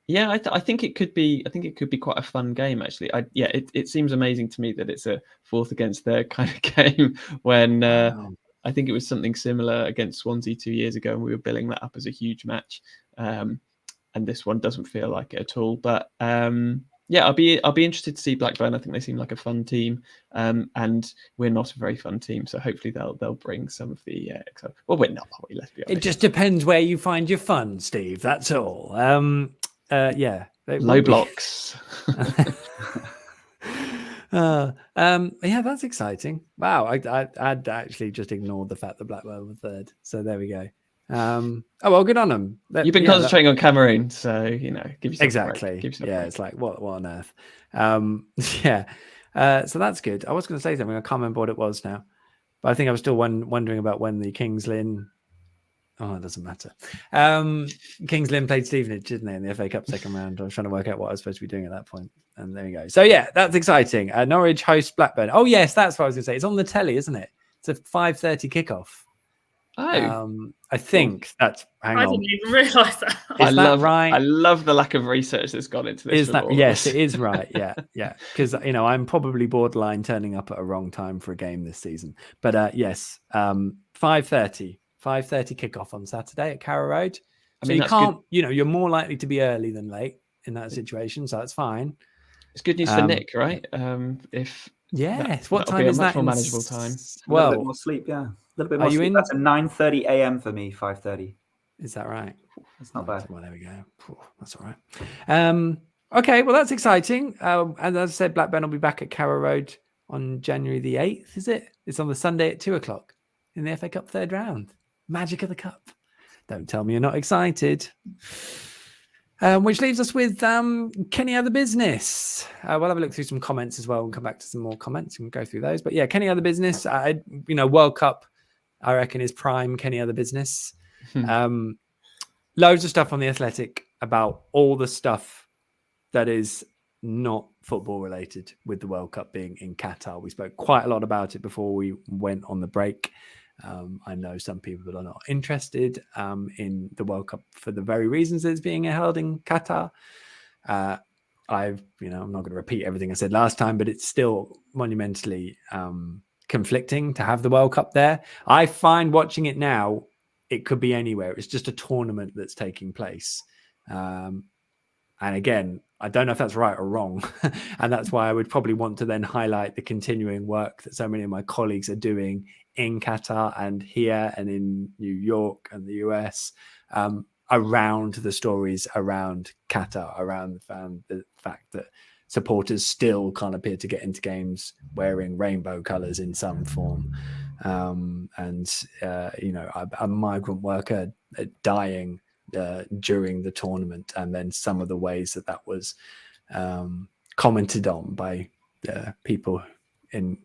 yeah, I think it could be. I think it could be quite a fun game, actually. It seems amazing to me that it's a fourth against their kind of game when Wow. I think it was something similar against Swansea 2 years ago, and we were billing that up as a huge match. And this one doesn't feel like it at all. But yeah, I'll be interested to see Blackburn. I think they seem like a fun team, and we're not a very fun team. So hopefully they'll bring some of the. Well, we're not, are we? Let's be honest. It just depends where you find your fun, Steve. That's all. Yeah. Low blocks. Yeah, that's exciting. Wow, I'd actually just ignored the fact that Blackburn were third. So there we go. Oh well, good on them. You've been concentrating on Cameroon, so you know, give yourself exactly. A break. Give yourself yeah, a break. It's like what on earth? Yeah. So that's good. I was going to say something. I can't remember what it was now, but I think I was still wondering about when the Kings Lynn. Oh, it doesn't matter. Kings Lynn played Stevenage, didn't they, in the FA Cup second round? I was trying to work out what I was supposed to be doing at that point. And there we go. So, yeah, that's exciting. Norwich host Blackburn. Oh, yes, that's what I was going to say. It's on the telly, isn't it? It's a 5:30 kickoff. Oh. I think that's... Hang on. I didn't even realise that. Is that right? I love the lack of research that's gone into this. Is that, yes, it is right. Yeah, yeah. Because, you know, I'm probably borderline turning up at a wrong time for a game this season. But, yes, 5:30 kickoff on Saturday at Carrow Road. So you can't, you know, you're more likely to be early than late in that situation. So that's fine. It's good news for Nick, right? What time is that? More manageable time. Well, a little bit more sleep. Yeah, a little bit more sleep. That's at 9:30 a.m. for me. 5:30. Is that right? That's not bad. Well, there we go. That's all right. Okay, well, that's exciting. And as I said, Blackburn will be back at Carrow Road on January the 8th, is it? It's on the Sunday at 2:00 in the FA Cup third round. Magic of the Cup. Don't tell me you're not excited. Which leaves us with Kenny Other Business. We'll have a look through some comments as well and come back to some more comments and go through those. But yeah, Kenny Other Business, you know, World Cup, I reckon, is prime Kenny Other Business. Loads of stuff on The Athletic about all the stuff that is not football related with the World Cup being in Qatar. We spoke quite a lot about it before we went on the break. I know some people are not interested in the World Cup for the very reasons that it's being held in Qatar. I'm not going to repeat everything I said last time, but it's still monumentally conflicting to have the World Cup there. I find watching it now, it could be anywhere. It's just a tournament that's taking place. And again, I don't know if that's right or wrong. And that's why I would probably want to then highlight the continuing work that so many of my colleagues are doing in Qatar and here and in New York and the US around the stories around Qatar, around the fact that supporters still can't appear to get into games wearing rainbow colors in some form. A migrant worker dying during the tournament, and then some of the ways that was commented on by people who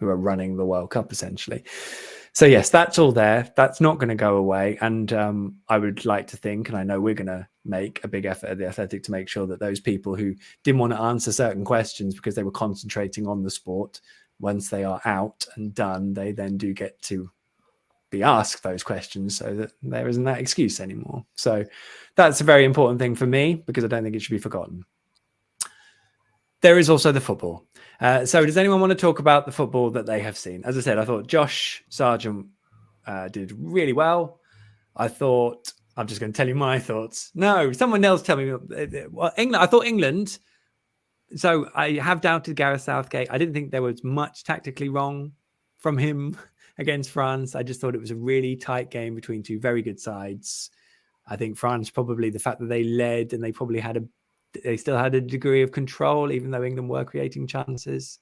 are running the World Cup essentially. So yes, that's all there. That's not going to go away. And I would like to think, and I know we're going to make a big effort at The Athletic to make sure that those people who didn't want to answer certain questions because they were concentrating on the sport, once they are out and done, they then do get to be asked those questions so that there isn't that excuse anymore. So that's a very important thing for me because I don't think it should be forgotten. There is also the football. So does anyone want to talk about the football that they have seen? As I said, I thought Josh Sargent did really well. I thought I'm just going to tell you my thoughts. No, someone else tell me. Well, England. I thought England. So I have doubted Gareth Southgate. I didn't think there was much tactically wrong from him against France. I just thought it was a really tight game between two very good sides. I think France probably the fact that they led and they probably they still had a degree of control, even though England were creating chances.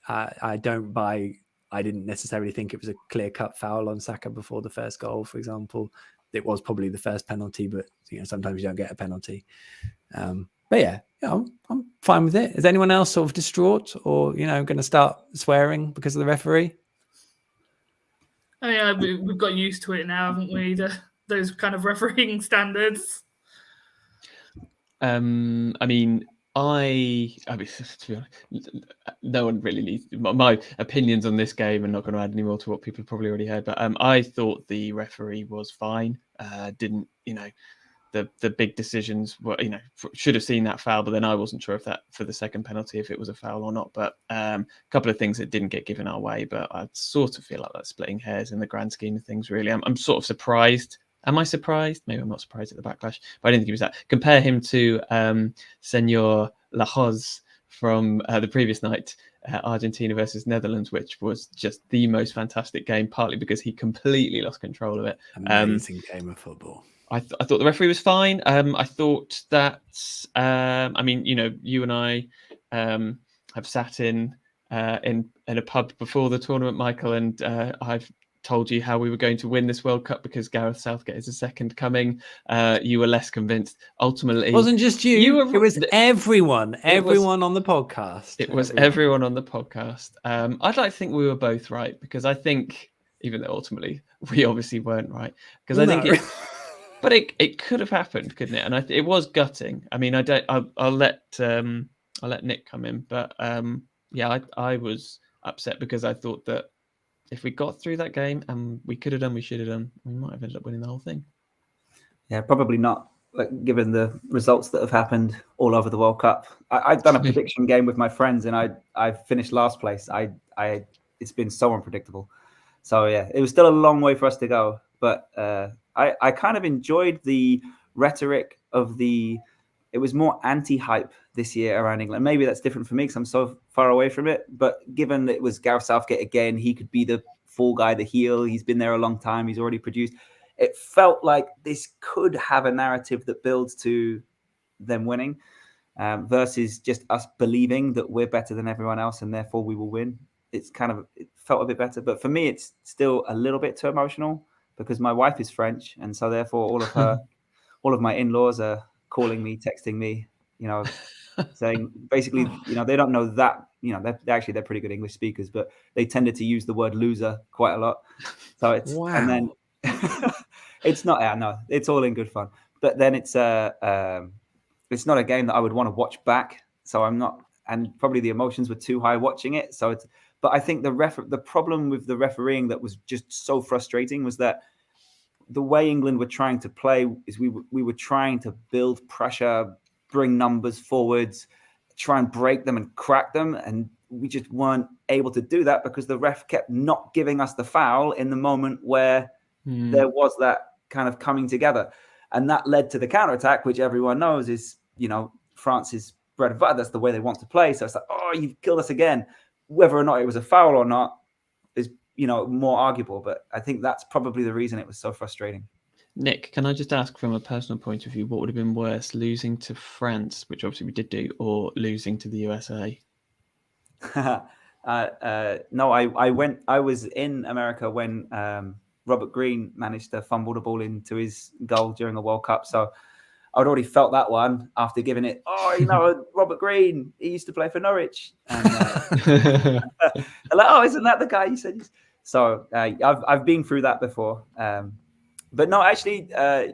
I didn't necessarily think it was a clear-cut foul on Saka before the first goal, for example. It was probably the first penalty, but sometimes you don't get a penalty. But yeah, I'm fine with it. Is anyone else sort of distraught or going to start swearing because of the referee? I mean, we've got used to it now, haven't we? Those kind of refereeing standards. I mean, to be honest, no one really needs my opinions on this game. I'm not going to add any more to what people have probably already heard. But I thought the referee was fine. Didn't the big decisions were should have seen that foul, but then I wasn't sure if that for the second penalty if it was a foul or not. But a couple of things that didn't get given our way. But I sort of feel like that's splitting hairs in the grand scheme of things. Really, I'm sort of surprised. Am I surprised? Maybe I'm not surprised at the backlash, but I didn't think it was that. Compare him to Senor Lahoz from the previous night, Argentina versus Netherlands, which was just the most fantastic game, partly because he completely lost control of it. Amazing game of football. I thought the referee was fine. I thought that, you and I have sat in a pub before the tournament, Michael, and I've told you how we were going to win this World Cup because Gareth Southgate is a second coming. You were less convinced. Ultimately, it wasn't just you. It was everyone. Everyone on the podcast. It was everyone on the podcast. I'd like to think we were both right because I think, even though ultimately we obviously weren't right, because I think but it could have happened, couldn't it? And it was gutting. I mean, I'll let Nick come in, but I was upset because I thought that if we got through that game and we could have done, we should have done, we might have ended up winning the whole thing. Yeah, probably not. Given the results that have happened all over the World Cup, I've done a prediction game with my friends, and I finished last place. It's been so unpredictable. So yeah, it was still a long way for us to go, but I kind of enjoyed the rhetoric of it was more anti-hype this year around England. Maybe that's different for me because I'm so far away from it. But given that it was Gareth Southgate again, he could be the fall guy, the heel. He's been there a long time. He's already produced. It felt like this could have a narrative that builds to them winning versus just us believing that we're better than everyone else and therefore we will win. It felt a bit better. But for me, it's still a little bit too emotional because my wife is French. And so therefore all of my in-laws are calling me, texting me, saying basically, they don't know that, they're pretty good English speakers, but they tended to use the word loser quite a lot. So it's, wow. And then it's not, no, it's all in good fun. But then it's not a game that I would want to watch back. So I'm not, and probably the emotions were too high watching it. So but I think the problem with the refereeing that was just so frustrating was that the way England were trying to play is we were trying to build pressure, bring numbers forwards, try and break them and crack them. And we just weren't able to do that because the ref kept not giving us the foul in the moment where there was that kind of coming together. And that led to the counterattack, which everyone knows is, France's bread and butter. That's the way they want to play. So it's like, oh, you've killed us again. Whether or not it was a foul or not is, more arguable. But I think that's probably the reason it was so frustrating. Nick, can I just ask from a personal point of view, what would have been worse, losing to France, which obviously we did do, or losing to the USA? No, I was in America when Robert Green managed to fumble the ball into his goal during the World Cup. So I'd already felt that one after giving it, Robert Green, he used to play for Norwich. And like, oh, isn't that the guy you said? So I've been through that before. But no, actually,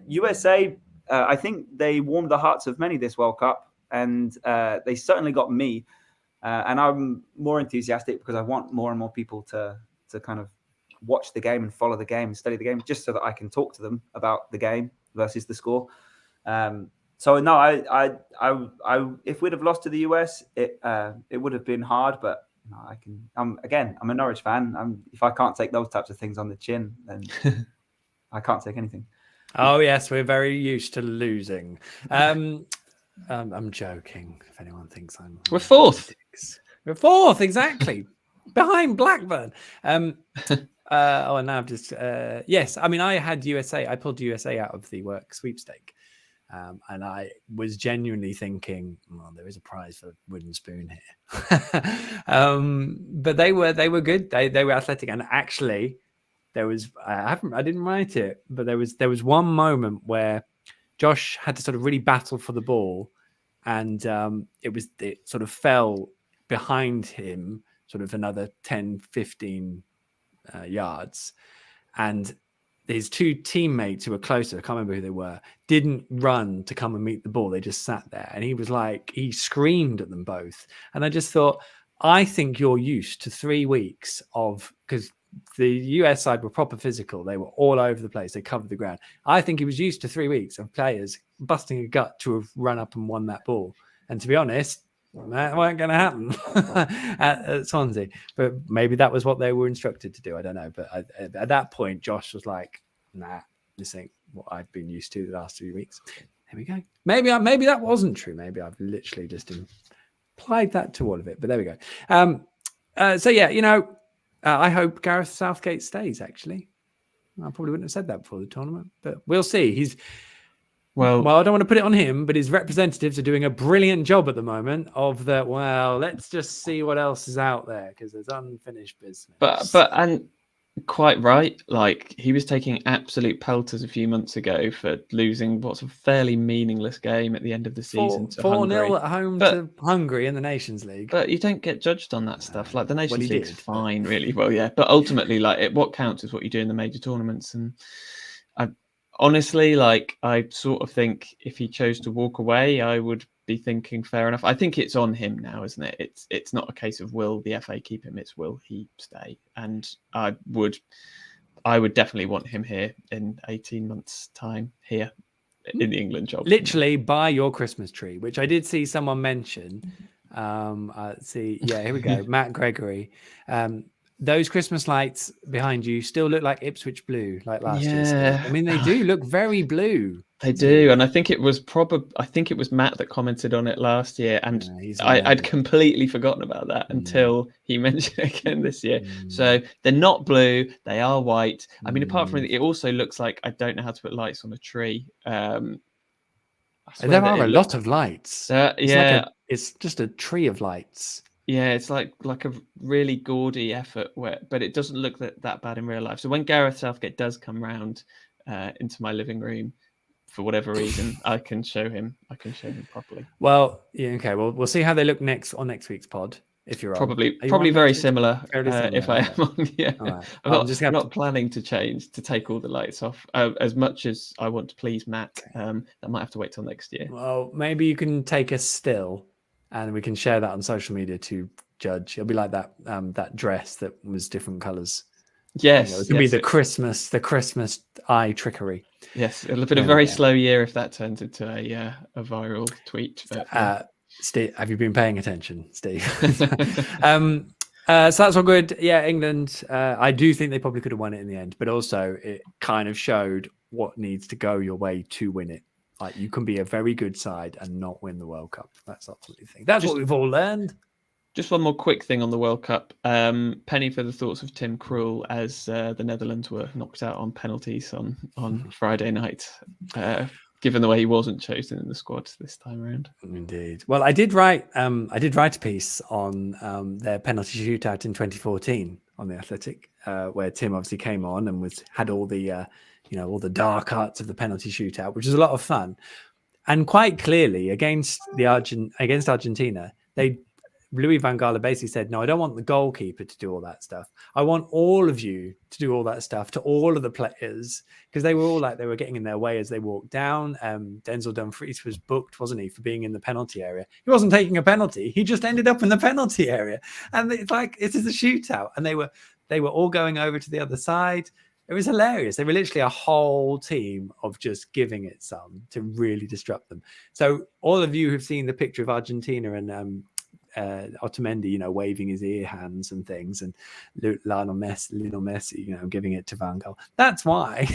USA, I think they warmed the hearts of many this World Cup. And they certainly got me. And I'm more enthusiastic because I want more and more people to kind of watch the game and follow the game and study the game just so that I can talk to them about the game versus the score. So no, I if we'd have lost to the US, it would have been hard, but no, I'm a Norwich fan. If I can't take those types of things on the chin, then I can't take anything. Oh yes, we're very used to losing. I'm joking. If anyone thinks We're fourth. We're fourth, exactly, behind Blackburn. And now I've just yes. I mean, I had USA. I pulled USA out of the work sweepstake, and I was genuinely thinking, well, there is a prize for wooden spoon here. But they were good. They were athletic, and actually, there was I didn't write it, but there was one moment where Josh had to sort of really battle for the ball, and it sort of fell behind him, sort of another 10, 15 yards, and his two teammates who were closer, I can't remember who they were, didn't run to come and meet the ball. They just sat there, and he screamed at them both. And I just thought, I think you're used to 3 weeks because the US side were proper physical. They were all over the place. They covered the ground. I think he was used to 3 weeks of players busting a gut to have run up and won that ball. And to be honest, that weren't going to happen at Swansea. But maybe that was what they were instructed to do. I don't know. But at that point, Josh was like, nah, this ain't what I've been used to the last 3 weeks. There we go. Maybe that wasn't true. Maybe I've literally just applied that to all of it. But there we go. So, yeah, I hope Gareth Southgate stays, actually. I probably wouldn't have said that before the tournament, but we'll see. Well, I don't want to put it on him, but his representatives are doing a brilliant job at the moment let's just see what else is out there because there's unfinished business. And quite right. Like, he was taking absolute pelters a few months ago for losing what's a fairly meaningless game at the end of the season. 4-0 at home to Hungary in the Nations League. But you don't get judged on that stuff. Like, the Nations League is fine, really. Well, yeah. But ultimately, what counts is what you do in the major tournaments. And honestly, I sort of think if he chose to walk away, I would be thinking fair enough. I think it's on him now, isn't it? It's not a case of will the FA keep him, it's will he stay. And I would definitely want him here in 18 months' time here in the England job. Literally buy your Christmas tree, which I did see someone mention. Here we go. Matt Gregory. Those Christmas lights behind you still look like Ipswich blue, like last year. I mean, they do look very blue. They do, and I think it was Matt that commented on it last year, and I'd completely forgotten about that until he mentioned it again this year. So they're not blue; they are white. I mean, apart from it also looks like I don't know how to put lights on a tree. There are a lot of lights. It's just a tree of lights. Yeah, it's like a really gaudy effort, but it doesn't look that bad in real life. So when Gareth Southgate does come round into my living room, for whatever reason, I can show him properly. Well, yeah, okay. Well, we'll see how they look next next week's pod. If you're probably very similar. If I am on, yeah. Right. I'm not planning to take all the lights off. As much as I want to please Matt, that might have to wait till next year. Well, maybe you can take a still. And we can share that on social media to judge. It'll be like that dress that was different colours. Yes, it could be the Christmas eye trickery. Yes, it'll be a very slow year if that turns into a viral tweet. But, Steve, have you been paying attention, Steve? So that's all good. Yeah, England. I do think they probably could have won it in the end, but also it kind of showed what needs to go your way to win it. Like, you can be a very good side and not win the World Cup. That's ultimately the thing. That's what we've all learned. Just one more quick thing on the World Cup. Penny for the thoughts of Tim Krul as the Netherlands were knocked out on penalties on Friday night, given the way he wasn't chosen in the squad this time around. Indeed. Well, I did write a piece on their penalty shootout in 2014 on the Athletic, where Tim obviously came on and had all the all the dark arts of the penalty shootout, which is a lot of fun. And quite clearly against Argentina, Louis van Gaal basically said, no, I don't want the goalkeeper to do all that stuff. I want all of you to do all that stuff to all of the players, because they were all like, they were getting in their way as they walked down. Denzel Dumfries was booked, wasn't he, for being in the penalty area. He wasn't taking a penalty. He just ended up in the penalty area. And it's like, it is a shootout. And they were all going over to the other side. It was hilarious. They were literally a whole team of just giving it some to really disrupt them. So all of you who've seen the picture of Argentina and Otamendi, waving his ear hands and things, and Lionel Messi, giving it to Van Gaal. That's why.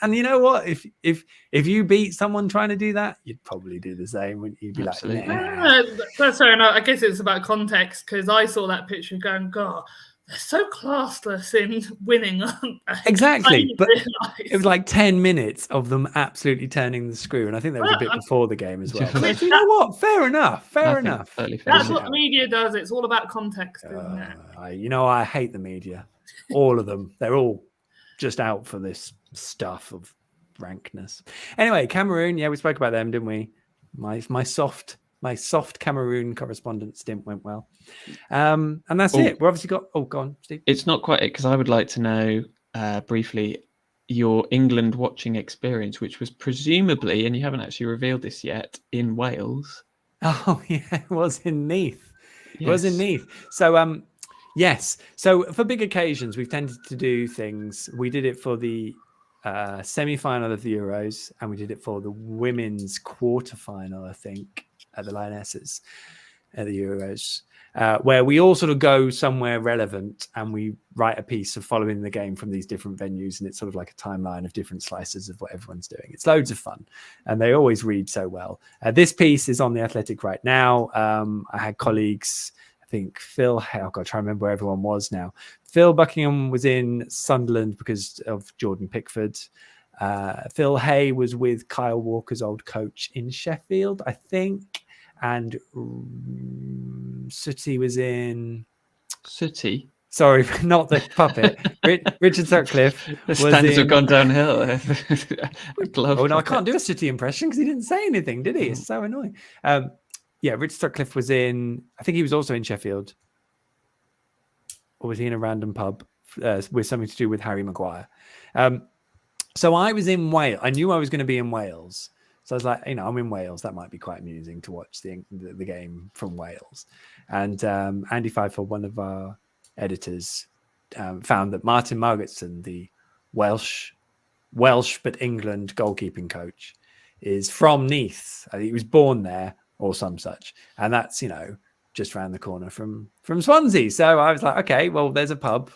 And you know what? If you beat someone trying to do that, you'd probably do the same. Wouldn't you? You'd be Absolutely. like, nah. That's fair enough. I guess it's about context, because I saw that picture going, God, they're so classless in winning, aren't they? Exactly. But realise. it was like 10 minutes of them absolutely turning the screw. And I think there was a bit before the game as well. But you know what? Fair enough. Fair enough. Totally fair. That's what the media does. It's all about context, isn't it? I hate the media. All of them. They're all just out for this stuff of rankness. Anyway, Cameroon. Yeah, we spoke about them, didn't we? My soft Cameroon correspondent stint went well. And that's it. We're obviously got... Oh, go on, Steve. It's not quite it, because I would like to know briefly your England watching experience, which was presumably, and you haven't actually revealed this yet, in Wales. Oh, yeah, it was in Neath. Yes. It was in Neath. So, yes. So for big occasions, we've tended to do things. We did it for the semi-final of the Euros, and we did it for the women's quarter-final, I think, at the Lionesses at the Euros, where we all sort of go somewhere relevant and we write a piece of following the game from these different venues, and it's sort of like a timeline of different slices of what everyone's doing. It's loads of fun, and they always read so well. This piece is on The Athletic right now. I had colleagues, I think Phil, I've got to try and remember where everyone was now. Phil Buckingham was in Sunderland because of Jordan Pickford. Phil Hay was with Kyle Walker's old coach in Sheffield, I think. And Sooty was in... Sooty? Sorry, not the puppet. Richard Sutcliffe. The standards have gone downhill. Oh, no, I can't do a Sooty impression because he didn't say anything, did he? It's so annoying. Yeah, Richard Sutcliffe was in... I think he was also in Sheffield. Or was he in a random pub with something to do with Harry Maguire? So I was in Wales. I knew I was going to be in Wales. So I was like, I'm in Wales. That might be quite amusing to watch the game from Wales. And Andy Pfeiffer, one of our editors, found that Martin Margetson, the Welsh but England goalkeeping coach, is from Neath. I think he was born there or some such. And that's, just around the corner from Swansea. So I was like, okay, well, there's a pub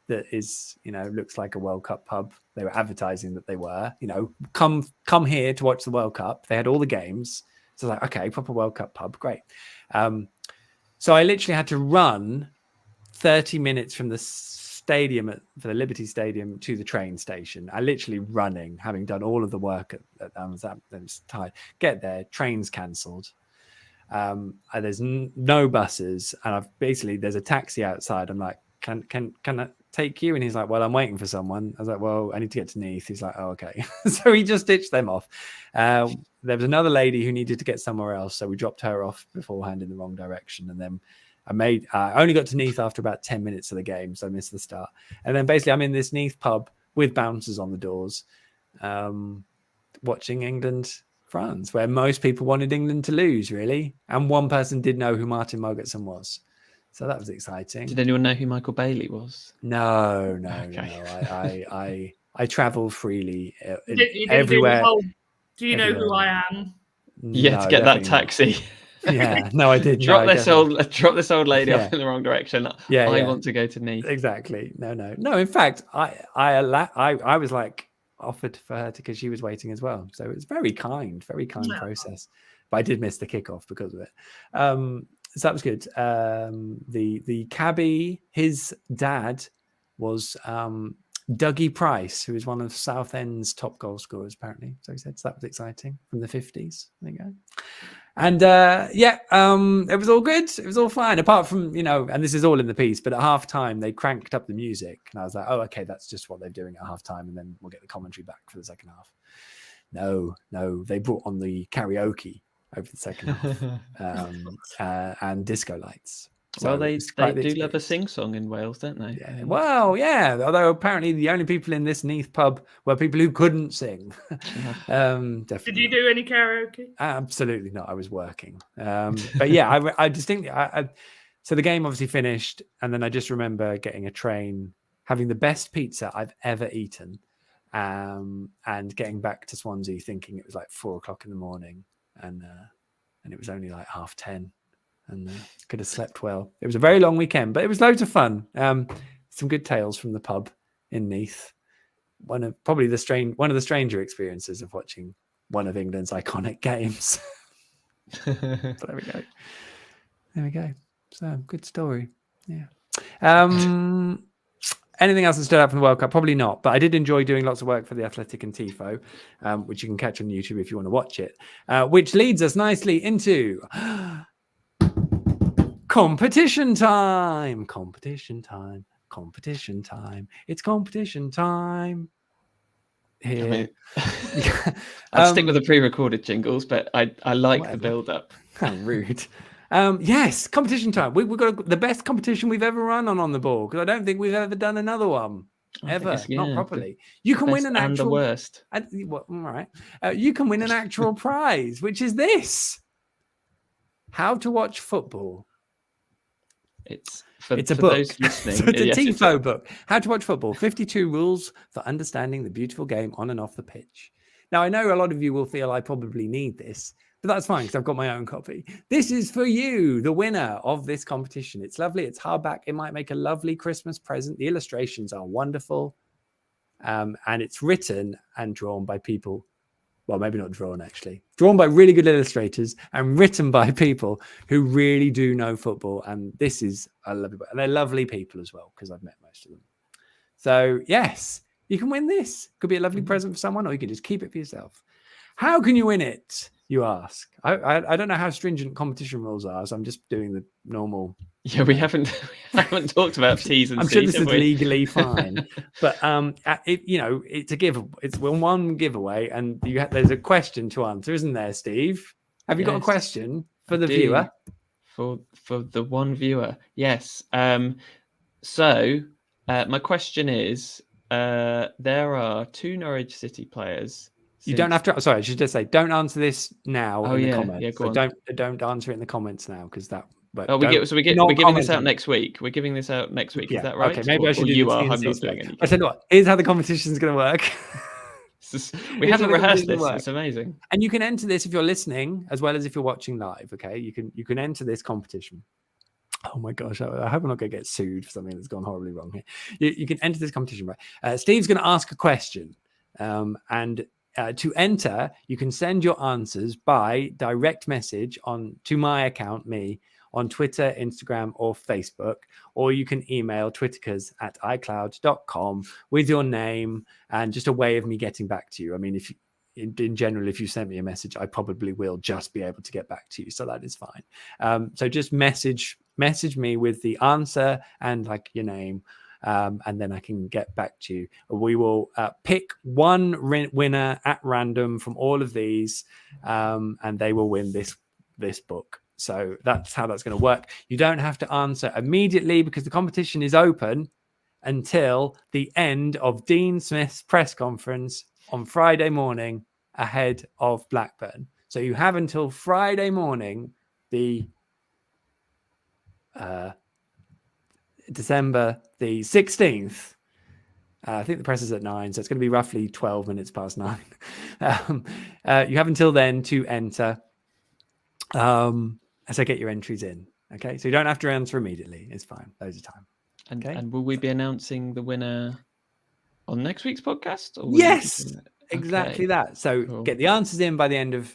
that is, looks like a World Cup pub. They were advertising that they were, come here to watch the World Cup. They had all the games. So I was like, okay, proper World Cup pub. Great. So I literally had to run 30 minutes from the stadium for the Liberty Stadium to the train station. I literally running, having done all of the work I was tired. Get there, trains cancelled. There's no buses, and there's a taxi outside. I'm like, can I take you? And he's like, well, I'm waiting for someone. I was like, well, I need to get to Neath. He's like, oh, okay. So he just ditched them off. There was another lady who needed to get somewhere else, so we dropped her off beforehand in the wrong direction, and then I only got to Neath after about 10 minutes of the game, so I missed the start. And then basically I'm in this Neath pub with bouncers on the doors, watching England-France, where most people wanted England to lose, really. And one person did know who Martin Margetson was. So that was exciting. Did anyone know who Michael Bailey was? No. I travel freely everywhere. Do you know who I am? You had to get that taxi. Yeah, no, I did. Drop this old lady off in the wrong direction. I want to go to Neath. Exactly. No. In fact, I was like offered for her because she was waiting as well. So it was very kind process. But I did miss the kickoff because of it. So that was good. The cabbie, his dad was Dougie Price, who is one of Southend's top goal scorers, apparently. So he said, so that was exciting from the 50s. There you go. And it was all good. It was all fine. Apart from, and this is all in the piece, but at half time, they cranked up the music. And I was like, oh, okay, that's just what they're doing at half time. And then we'll get the commentary back for the second half. No, they brought on the karaoke over the second half and disco lights. So well, they do love a sing-song in Wales, don't they? Yeah. Well, yeah. Although apparently the only people in this Neath pub were people who couldn't sing. Definitely. Did you do any karaoke? Absolutely not. I was working. But yeah, I distinctly... So the game obviously finished, and then I just remember getting a train, having the best pizza I've ever eaten, and getting back to Swansea thinking it was like 4:00 in the morning, and it was only like 10:30. and could have slept well. It was a very long weekend, but it was loads of fun. Some good tales from the pub in Neath. One of the stranger experiences of watching one of England's iconic games. But there we go. So good story. Yeah. Anything else that stood out from the World Cup? Probably not, but I did enjoy doing lots of work for the Athletic and Tifo, which you can catch on YouTube if you want to watch it, which leads us nicely into competition time. It's competition time. Here. I mean, I'd stick with the pre-recorded jingles, but I like the build-up. How rude. Yes, competition time. We've got the best competition we've ever run on the ball, because I don't think we've ever done another one not properly. You can win an actual. And the worst. All right. You can win an actual prize, which is this: how to watch football. It's a book. Those listening. So it's a Tifo book. How to watch football. 52 rules for understanding the beautiful game on and off the pitch. Now, I know a lot of you will feel I probably need this, but that's fine because I've got my own copy. This is for you, the winner of this competition. It's lovely. It's hardback. It might make a lovely Christmas present. The illustrations are wonderful. And it's written and drawn by people. Well, maybe not drawn, actually. Drawn by really good illustrators and written by people who really do know football. And this is a lovely book. And they're lovely people as well, because I've met most of them. So, yes, you can win this. Could be a lovely present for someone, or you can just keep it for yourself. How can you win it, you ask? I don't know how stringent competition rules are, so I'm just doing the normal. Yeah, we haven't talked about T's and I'm C's. sure this is legally fine, but it's a give. It's one giveaway, and there's a question to answer, isn't there, Steve? Have you got a question for the viewer? For the one viewer, yes. So my question is, there are 2 Norwich City players. You don't have to. Sorry, I should just say, don't answer this now in the comments. Yeah, go so on. don't answer it in the comments now, because that. But we're giving this out next week. We're giving this out next week. Yeah. Is that right? Okay, maybe I should do you the are. I'm TNC not stuff. doing anything. I said, what? Here's how the competition is going to work. We haven't rehearsed this. It's amazing. And you can enter this if you're listening, as well as if you're watching live. Okay, you can enter this competition. Oh my gosh, I hope I'm not going to get sued for something that's gone horribly wrong here. You can enter this competition, right? Steve's going to ask a question, and to enter, you can send your answers by direct message to my account, me, on Twitter, Instagram, or Facebook, or you can email twitterkers@icloud.com with your name and just a way of me getting back to you. I mean, in general, if you send me a message, I probably will just be able to get back to you, so that is fine. So just message me with the answer and like your name, and then I can get back to you. We will pick one winner at random from all of these, and they will win this book. So that's how that's going to work. You don't have to answer immediately, because the competition is open until the end of Dean Smith's press conference on Friday morning ahead of Blackburn. So you have until Friday morning, the December the 16th. I think the press is at 9, so it's going to be roughly 12 minutes past 9. You have until then to enter. So get your entries in. Okay, so you don't have to answer immediately. It's fine. Loads of time. Okay. And will we be announcing the winner on next week's podcast? Or yes, exactly that. So cool. Get the answers in by the end of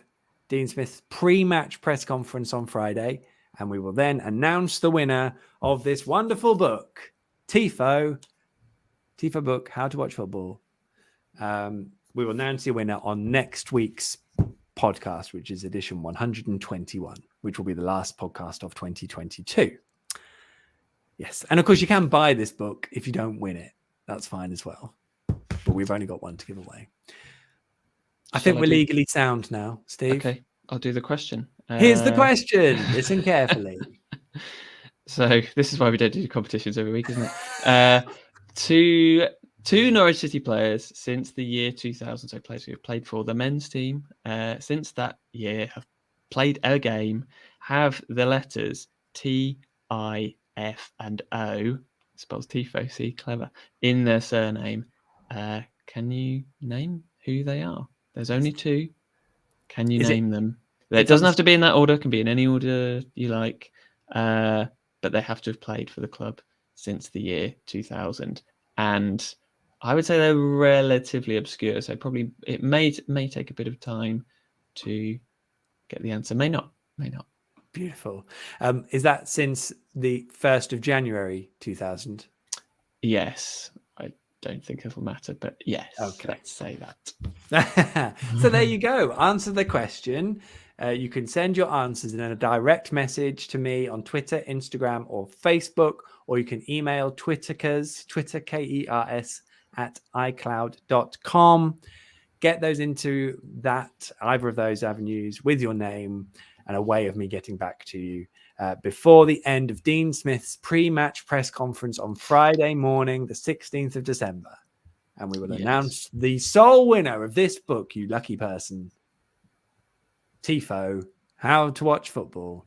Dean Smith's pre-match press conference on Friday, and we will then announce the winner of this wonderful book, Tifo book, How to Watch Football. We will announce the winner on next week's podcast, which is edition 121, which will be the last podcast of 2022. Yes, and of course you can buy this book if you don't win it. That's fine as well, but we've only got one to give away. I think we're legally sound now, Steve. Okay, I'll do the question. Here's the question. Listen carefully. So this is why we don't do competitions every week, isn't it? Two Norwich City players since the year 2000, so players who have played for the men's team since that year, have played a game, have the letters T, I, F, and O, spells Tifo, see, clever, in their surname. Can you name who they are? There's only 2. Can you name them? It doesn't have to be in that order. It can be in any order you like. But they have to have played for the club since the year 2000. And I would say they're relatively obscure. So probably it may take a bit of time to get the answer. May not. Beautiful. Is that since the 1st of January 2000? Yes. I don't think it'll matter, but yes. Okay. Let's say that. So there you go. Answer the question. You can send your answers in a direct message to me on Twitter, Instagram, or Facebook, or you can email Twitterkers, Twitter, Kers, at iCloud.com. Get those into either of those avenues with your name and a way of me getting back to you before the end of Dean Smith's pre-match press conference on Friday morning, the 16th of December. And we will announce the sole winner of this book, you lucky person. Tifo, How to Watch Football.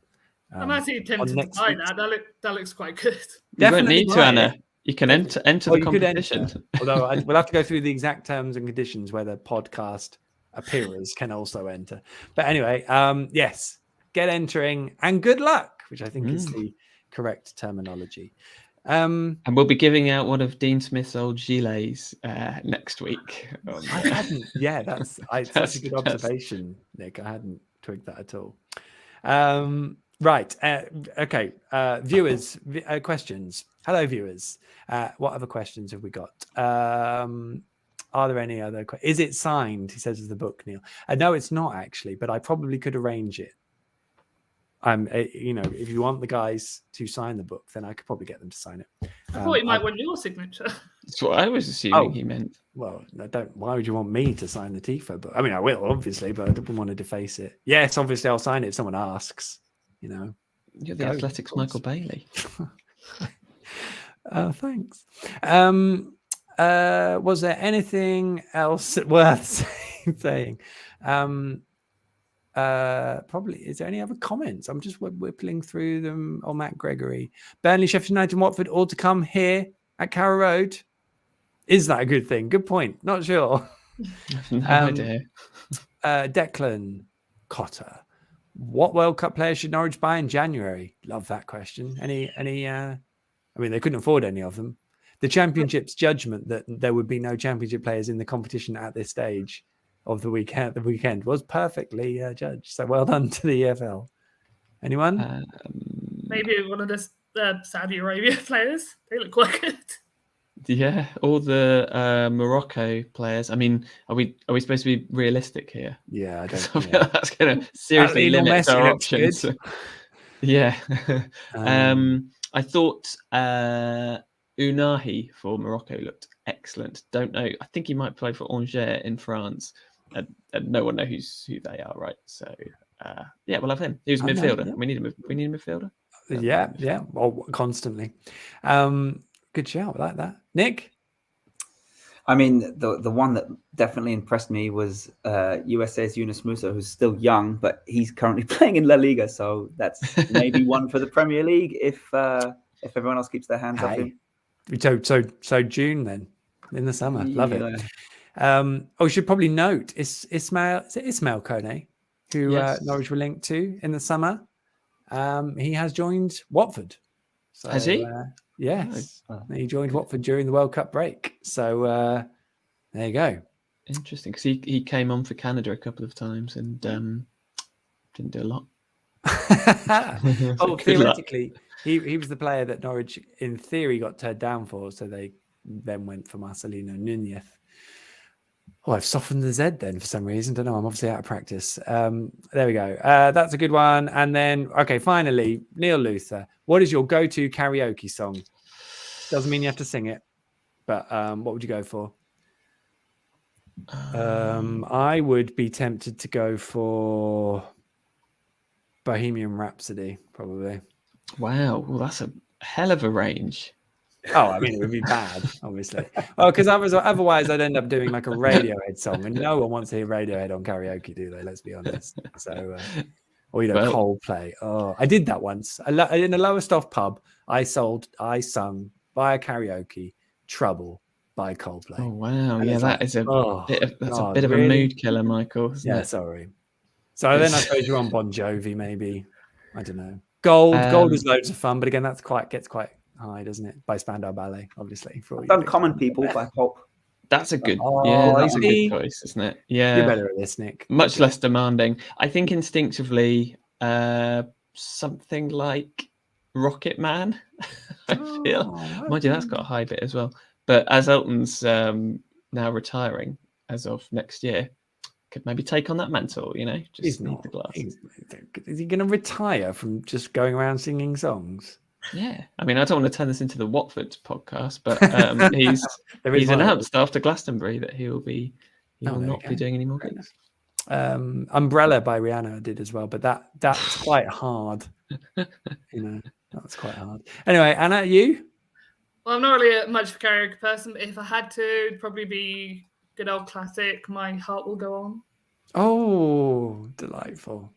I'm actually tempted to buy that. That looks quite good. You don't need to, Anna. You can enter the competition. Although we'll have to go through the exact terms and conditions where the podcast appearers can also enter. But anyway, yes, get entering and good luck, which I think is the correct terminology. And we'll be giving out one of Dean Smith's old gilets next week. I hadn't. Yeah, that's such a good observation, Nick. I hadn't twigged that at all. Right. Okay. Viewers, questions. Hello, viewers. What other questions have we got? Are there any other? Is it signed? He says, "Is the book, Neil?" No, it's not actually, but I probably could arrange it. If you want the guys to sign the book, then I could probably get them to sign it. I thought he might want your signature. That's what I was assuming he meant. Well, I don't. Why would you want me to sign the Tifo book? I mean, I will obviously, but I don't want to deface it. Yes, obviously, I'll sign it if someone asks. You're the Athletics Michael Bailey. Thanks. Was there anything else worth saying? Probably. Is there any other comments? I'm just whippling through them. Oh, Matt Gregory. Burnley, Sheffield United, and Watford all to come here at Carrow Road. Is that a good thing? Good point. Not sure. No idea. Declan Cotter. What World Cup players should Norwich buy in January? Love that question. Any I mean, they couldn't afford any of them. The Championship's judgment that there would be no Championship players in the competition at this stage of the weekend was perfectly judged. So well done to the EFL. Anyone? Maybe one of the Saudi Arabia players. They look quite good. Yeah, all the Morocco players. I mean, are we supposed to be realistic here? Yeah, I don't. So that's going to seriously limit our options. Yeah. I thought Unahi for Morocco looked excellent. Don't know. I think he might play for Angers in France. And no one knows who they are, right? So yeah, we'll have him. He was a midfielder. Yeah. We need a midfielder. Yeah. Well, constantly. Good shout, like that. Nick? I mean, the one that definitely impressed me was USA's Yunus Musa, who's still young, but he's currently playing in La Liga. So that's maybe one for the Premier League if everyone else keeps their hands off him. So June then, in the summer. Love it. We should probably note Ismail Kone, who Norwich were linked to in the summer. He has joined Watford. So, has he? Yes. He joined Watford during the World Cup break. So there you go. Interesting, because he came on for Canada a couple of times and didn't do a lot. Theoretically, he was the player that Norwich, in theory, got turned down for. So they then went for Marcelino Núñez. Oh, I've softened the Z then for some reason. Don't know. I'm obviously out of practice. There we go. That's a good one. And then, okay, finally, Neil Luther. What is your go-to karaoke song? Doesn't mean you have to sing it, but what would you go for? I would be tempted to go for Bohemian Rhapsody, probably. Wow, well, that's a hell of a range. Oh, I mean, it would be bad, obviously. Well, because otherwise I'd end up doing like a Radiohead song, and no one wants to hear Radiohead on karaoke, do they? Let's be honest. So, or Coldplay. Oh, I did that once. In a Lowestoft pub. I sung via karaoke "Trouble" by Coldplay. Oh wow, yeah, that is a bit of a mood killer, Michael. Yeah, sorry. So then I suppose you're on Bon Jovi, maybe. I don't know. Gold is loads of fun, but again, gets quite high, doesn't it? By Spandau Ballet, obviously. For all I've you done big Common fans. People by Pulp. That's a good. Oh, that's a see? good choice, isn't it? You're Yeah, better at this, Nick. much less demanding. I think instinctively, something like Rocket Man. I feel. Oh, Mind you, that's got a high bit as well. But as Elton's now retiring as of next year, could maybe take on that mantle. Just He's need not. the glass. Is he going to retire from just going around singing songs? Yeah, I mean, I don't want to turn this into the Watford podcast, but he's announced after Glastonbury that he will not be doing any more gigs. Umbrella by Rihanna did as well, but that's quite hard. That's quite hard. Anyway, Anna, you? Well, I'm not really much of a karaoke person, but if I had to, it'd probably be good old classic, My Heart Will Go On. Oh, delightful.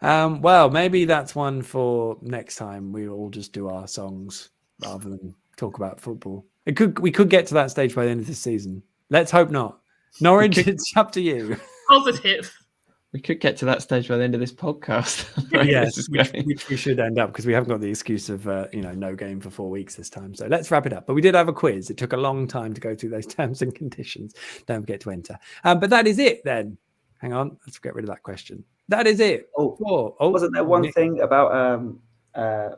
Well, maybe that's one for next time. We all just do our songs rather than talk about football. We could get to that stage by the end of this season. Let's hope not. Norwich, it's up to you. Positive. We could get to that stage by the end of this podcast. Yes, which we should end up because we haven't got the excuse of no game for 4 weeks this time. So let's wrap it up. But we did have a quiz. It took a long time to go through those terms and conditions. Don't forget to enter. But that is it then. Hang on, let's get rid of that question. That is it. Wasn't there one thing about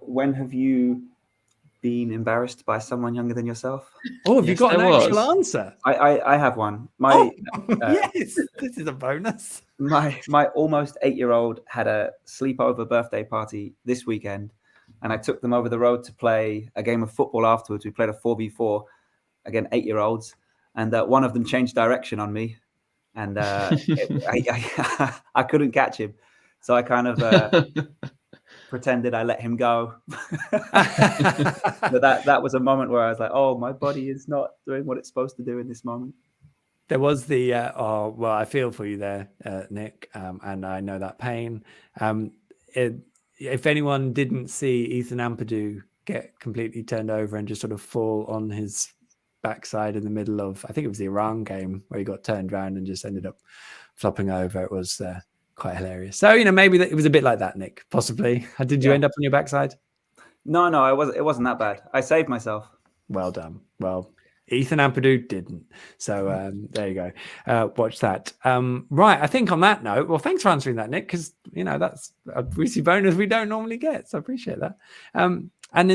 when have you been embarrassed by someone younger than yourself? Oh, have you got an actual answer? I have one. Yes, this is a bonus. My almost 8-year-old had a sleepover birthday party this weekend, and I took them over the road to play a game of football afterwards. We played a 4v4, again 8-year-olds, and one of them changed direction on me. And I couldn't catch him. So I kind of pretended I let him go. But that was a moment where I was like, oh, my body is not doing what it's supposed to do in this moment. There was the, I feel for you there, Nick, and I know that pain. If anyone didn't see Ethan Ampadu get completely turned over and just sort of fall on his backside in the middle of, I think it was the Iran game where he got turned around and just ended up flopping over. It was quite hilarious. So, maybe it was a bit like that, Nick, possibly. Did you end up on your backside? No, it wasn't that bad. I saved myself. Well done. Well, Ethan Ampadu didn't. So there you go. Watch that. Right. I think on that note, well, thanks for answering that, Nick, because, that's a Brucey bonus we don't normally get. So I appreciate that. And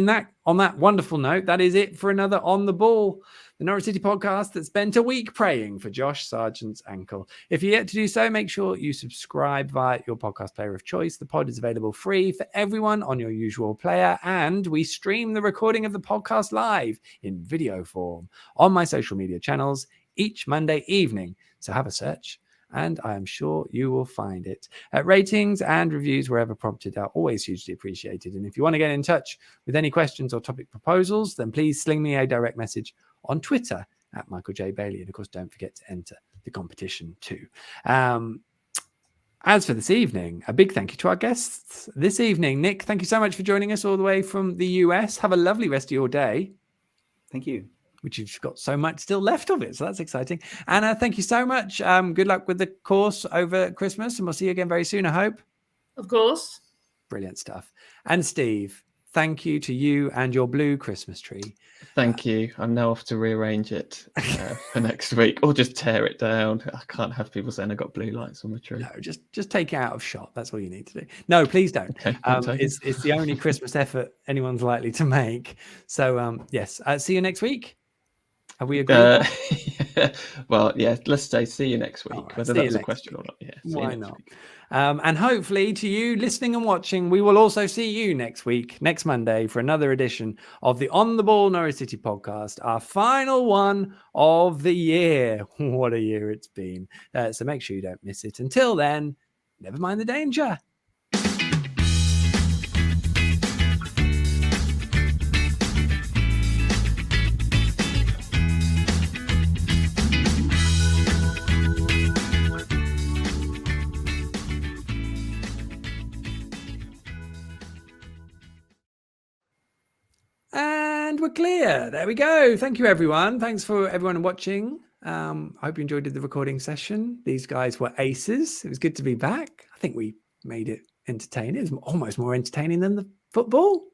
on that wonderful note, that is it for another On the Ball, the Norwich City podcast that spent a week praying for Josh Sargent's ankle. If you're yet to do so, make sure you subscribe via your podcast player of choice. The pod is available free for everyone on your usual player, and we stream the recording of the podcast live in video form on my social media channels each Monday evening. So have a search, and I am sure you will find it. Ratings and reviews, wherever prompted, are always hugely appreciated. And if you want to get in touch with any questions or topic proposals, then please sling me a direct message on Twitter at Michael J. Bailey. And of course, don't forget to enter the competition too. As for this evening, a big thank you to our guests this evening. Nick, thank you so much for joining us all the way from the US. Have a lovely rest of your day. Thank you. Which you've got so much still left of it. So that's exciting. Anna, thank you so much. Good luck with the course over Christmas, and we'll see you again very soon, I hope. Of course. Brilliant stuff. And Steve, thank you to you and your blue Christmas tree. Thank you. I'm now off to rearrange it for next week, or just tear it down. I can't have people saying I got blue lights on my tree. No, just take it out of shot. That's all you need to do. No, please don't. Okay, it's the only Christmas effort anyone's likely to make. So yes, see you next week. Have we agreed? Well, yeah, let's say see you next week. Right, whether that's a question or not. Yeah, why not? And hopefully to you listening and watching, we will also see you next week, next Monday, for another edition of the On the Ball Norwich City podcast, our final one of the year. What a year it's been. So make sure you don't miss it. Until then, never mind the danger. And we're clear. There we go. Thank you, everyone. Thanks for everyone watching I hope you enjoyed the recording session. These guys were aces. It was good to be back. I think we made it entertaining. It was almost more entertaining than the football.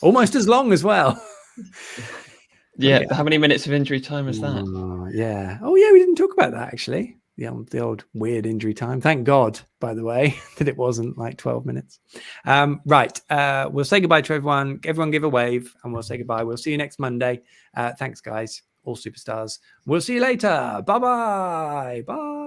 Almost as long as well. Yeah. How many minutes of injury time was that? Yeah. Oh, yeah. We didn't talk about that actually. The old weird injury time. Thank God, by the way, that it wasn't like 12 minutes. Right. We'll say goodbye to everyone. Everyone give a wave and we'll say goodbye. We'll see you next Monday. Thanks, guys. All superstars. We'll see you later. Bye-bye. Bye.